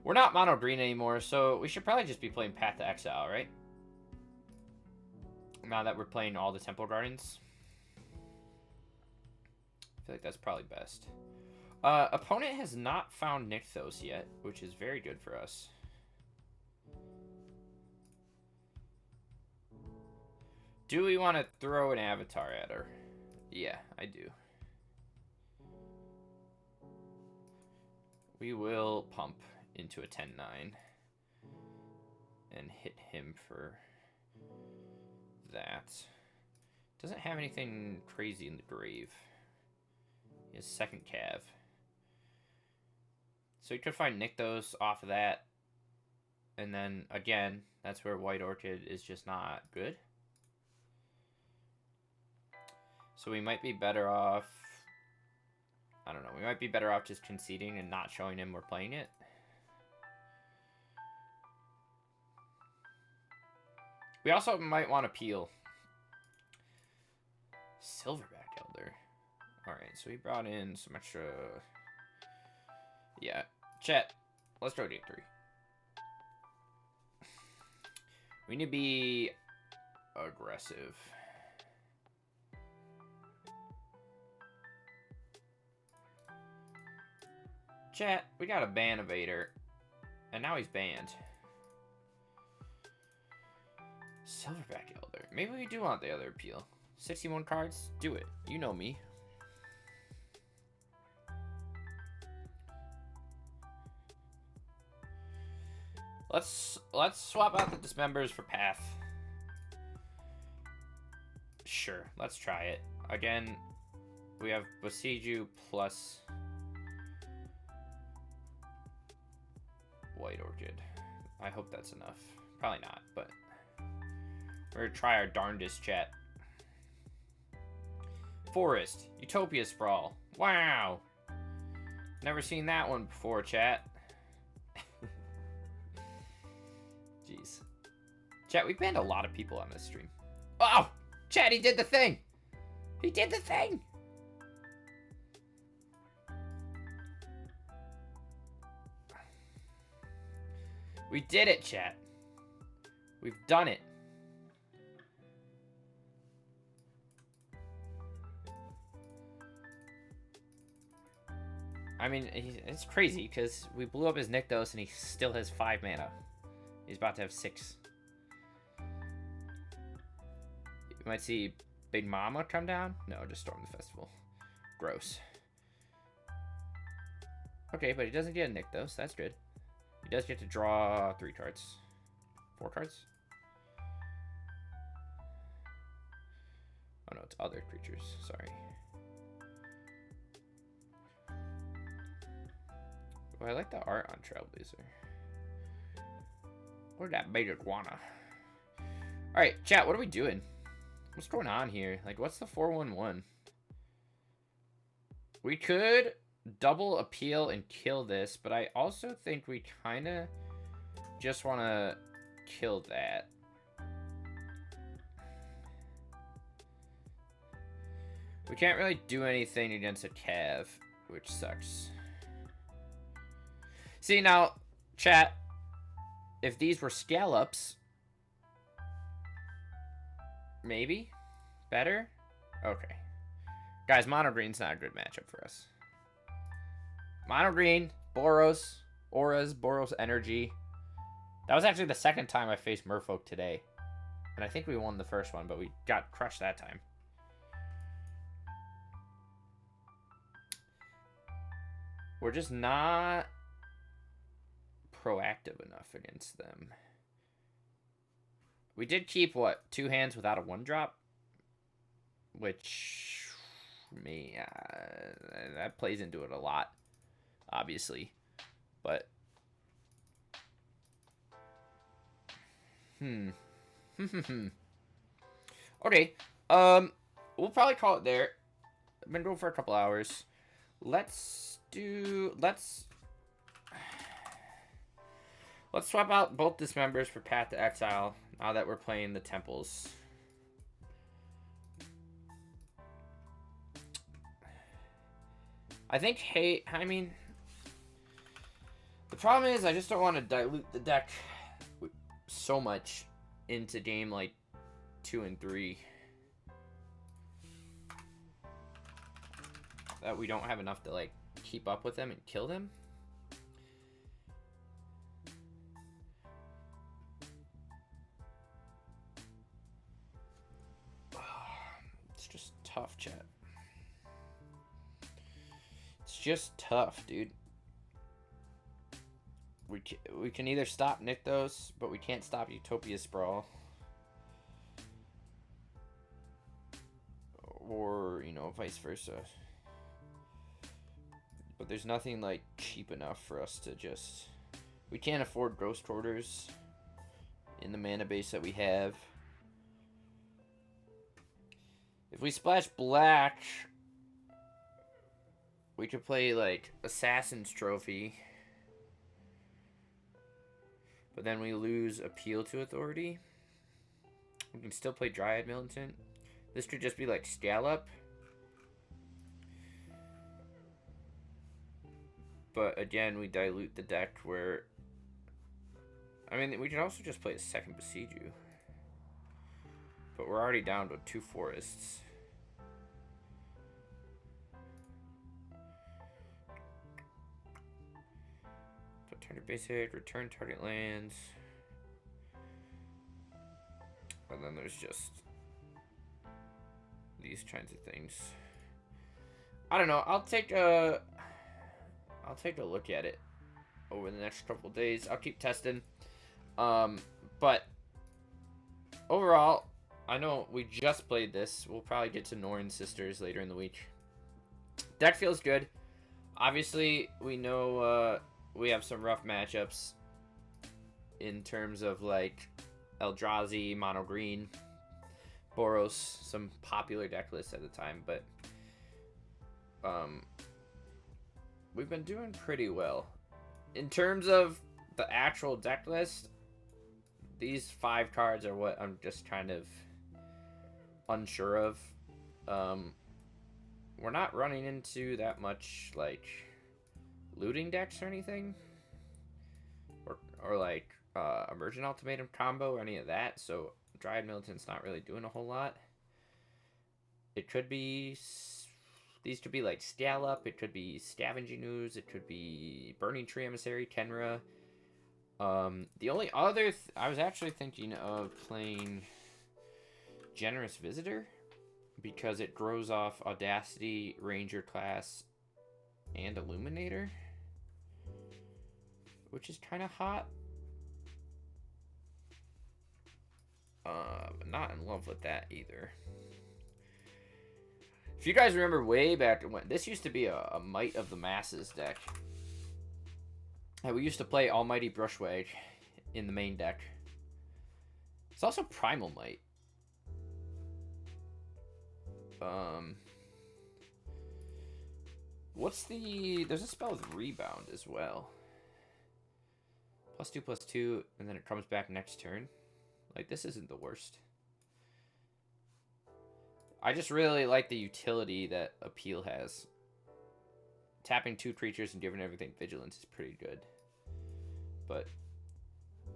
We're not mono green anymore, so we should probably just be playing Path to Exile, right? Now that we're playing all the Temple Gardens. I feel like that's probably best. Opponent has not found Nykthos yet, which is very good for us. Do we want to throw an Avatar at her? Yeah, I do. We will pump into a 10-9 and hit him for that. Doesn't have anything crazy in the grave. He has second Cav. So you could find Nykthos off of that. And then, again, that's where White Orchid is just not good. So we might be better off... I don't know. We might be better off just conceding and not showing him we're playing it. We also might want to peel. Silverback Elder. Alright, so he brought in some extra... Yeah. Chat, let's throw game 3. We need to be aggressive. Chat, we got a ban evader. And now he's banned. Silverback Elder. Maybe we do want the other appeal. 61 cards? Do it. You know me. Let's swap out the Dismembers for Path. Sure, let's try it. Again, we have Bosiju plus White Orchid. I hope that's enough. Probably not, but we're gonna try our darndest, chat. Forest. Utopia Sprawl. Wow. Never seen that one before, chat. Jeez. Chat, we banned a lot of people on this stream. Oh! Chat, he did the thing! He did the thing! We did it, chat. We've done it. I mean, it's crazy because we blew up his Nykthos and he still has 5 mana. He's about to have 6. might see Big Mama come down. No, just storm the festival. Gross. Okay, but he doesn't get a nick though, so that's good. He does get to draw 3 cards. 4 cards? Oh no, it's other creatures. Sorry. Oh, I like the art on Trailblazer. Where'd that beta iguana? Alright, chat, what are we doing? What's going on here? Like, what's the 4/1/1? We could double appeal and kill this, but I also think we kind of just want to kill that. We can't really do anything against a Cav, which sucks. See, now, chat, if these were scallops, maybe better? Okay. Guys, mono green's not a good matchup for us. Mono green, Boros, Auras, Boros Energy. That was actually the second time I faced Merfolk today. And I think we won the first one, but we got crushed that time. We're just not proactive enough against them. We did keep, what, 2 hands without a 1-drop? Which, that plays into it a lot, obviously. But, okay, we'll probably call it there. I've been going for a couple hours. Let's swap out both dismembers for Path to Exile now that we're playing the temples. I think I mean, the problem is I just don't want to dilute the deck so much into game like 2 and 3 that we don't have enough to like keep up with them and kill them. It's just tough, chat. It's just tough, dude. We can either stop Nykthos, but we can't stop Utopia Sprawl. Or, you know, vice versa. But there's nothing, like, cheap enough for us to just... We can't afford Ghost Quarters in the mana base that we have. If we splash black, we could play, like, Assassin's Trophy. But then we lose Appeal to Authority. We can still play Dryad Militant. This could just be, like, Scallop. But again, we dilute the deck where... I mean, we could also just play a second Besieju. But we're already down to 2 forests. So target basic, return target lands. And then there's just these kinds of things. I don't know. I'll take a look at it over the next couple days. I'll keep testing. But overall, I know we just played this. We'll probably get to Norn Sisters later in the week. Deck feels good. Obviously, we know we have some rough matchups in terms of like Eldrazi, Mono Green, Boros, some popular deck lists at the time, but we've been doing pretty well. In terms of the actual deck list, these 5 cards are what I'm just kind of unsure of. We're not running into that much like looting decks or anything, or like Emergent Ultimatum combo or any of that, so Dryad Militant's not really doing a whole lot. It could be, these could be like Scallop, it could be Scavenging Ooze, it could be Burning Tree Emissary, Kenra. The only other, I was actually thinking of playing Generous Visitor, because it grows off Audacity, Ranger class, and Illuminator, which is kind of hot. Not in love with that either. If you guys remember way back when, this used to be a Might of the Masses deck. And we used to play Almighty Brushwag in the main deck. It's also Primal Might. What's the... There's a spell with Rebound as well. +2/+2, and then it comes back next turn. Like, this isn't the worst. I just really like the utility that Appeal has. Tapping 2 creatures and giving everything Vigilance is pretty good. But,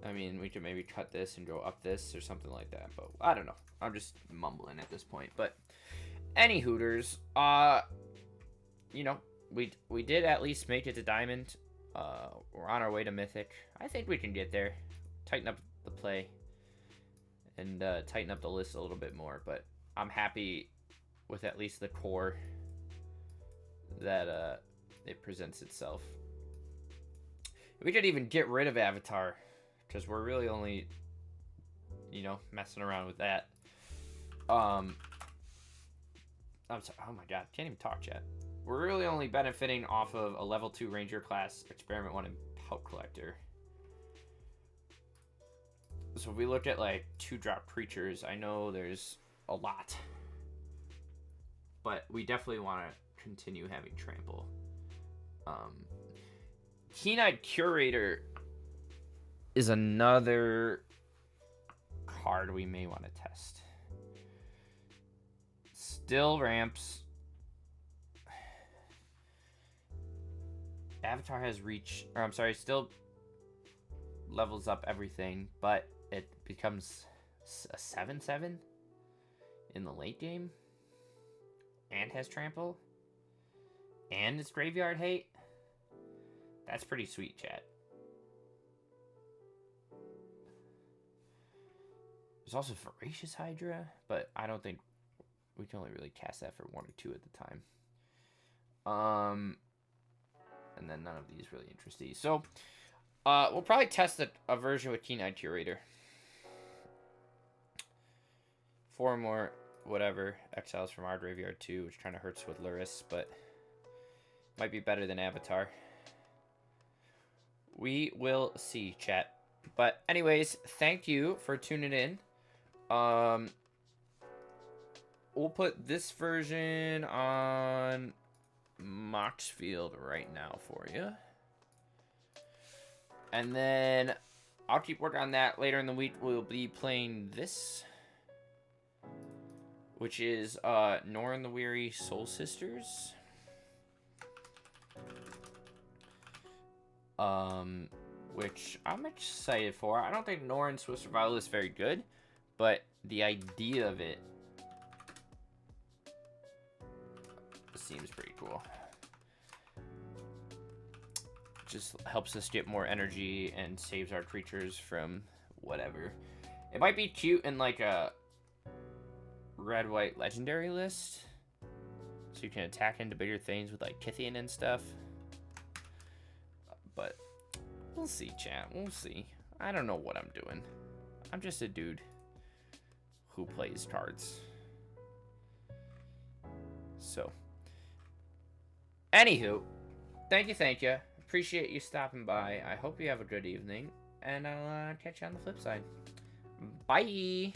I mean, we could maybe cut this and go up this or something like that. But, I don't know. I'm just mumbling at this point. But, any Hooters, you know, we did at least make it to Diamond. We're on our way to Mythic. I think we can get there. Tighten up the play. And tighten up the list a little bit more. But I'm happy with at least the core that it presents itself. We could even get rid of Avatar, because we're really only, you know, messing around with that. I'm sorry. Oh my god, can't even talk, chat. We're really only benefiting off of a level 2 Ranger class, Experiment 1, and Pout Collector. So if we look at like 2-drop creatures, I know there's a lot, but we definitely want to continue having Trample. Keen-Eyed Curator is another card we may want to test. Still ramps. Avatar has reach, or I'm sorry, still levels up everything, but it becomes a 7/7 in the late game, and has Trample, and it's Graveyard Hate. That's pretty sweet, chat. There's also Voracious Hydra, but I don't think we can only really cast that for 1 or 2 at the time. And then none of these really interest these. So, we'll probably test a version with Keen-Eyed Curator. 4 more, whatever, exiles from our graveyard too, which kind of hurts with Luris, but might be better than Avatar. We will see, chat. But anyways, thank you for tuning in. We'll put this version on Moxfield right now for you. And then I'll keep working on that. Later in the week, we'll be playing this, which is Nor and the Weary Soul Sisters. Which I'm excited for. I don't think Nor and Swiss Survival is very good, but the idea of it seems pretty cool. Just helps us get more energy and saves our creatures from whatever. It might be cute in like a red-white legendary list, so you can attack into bigger things with like Kithian and stuff. But we'll see, chat. We'll see. I don't know what I'm doing. I'm just a dude who plays cards. So, anywho, thank you. Appreciate you stopping by. I hope you have a good evening, and I'll catch you on the flip side. Bye.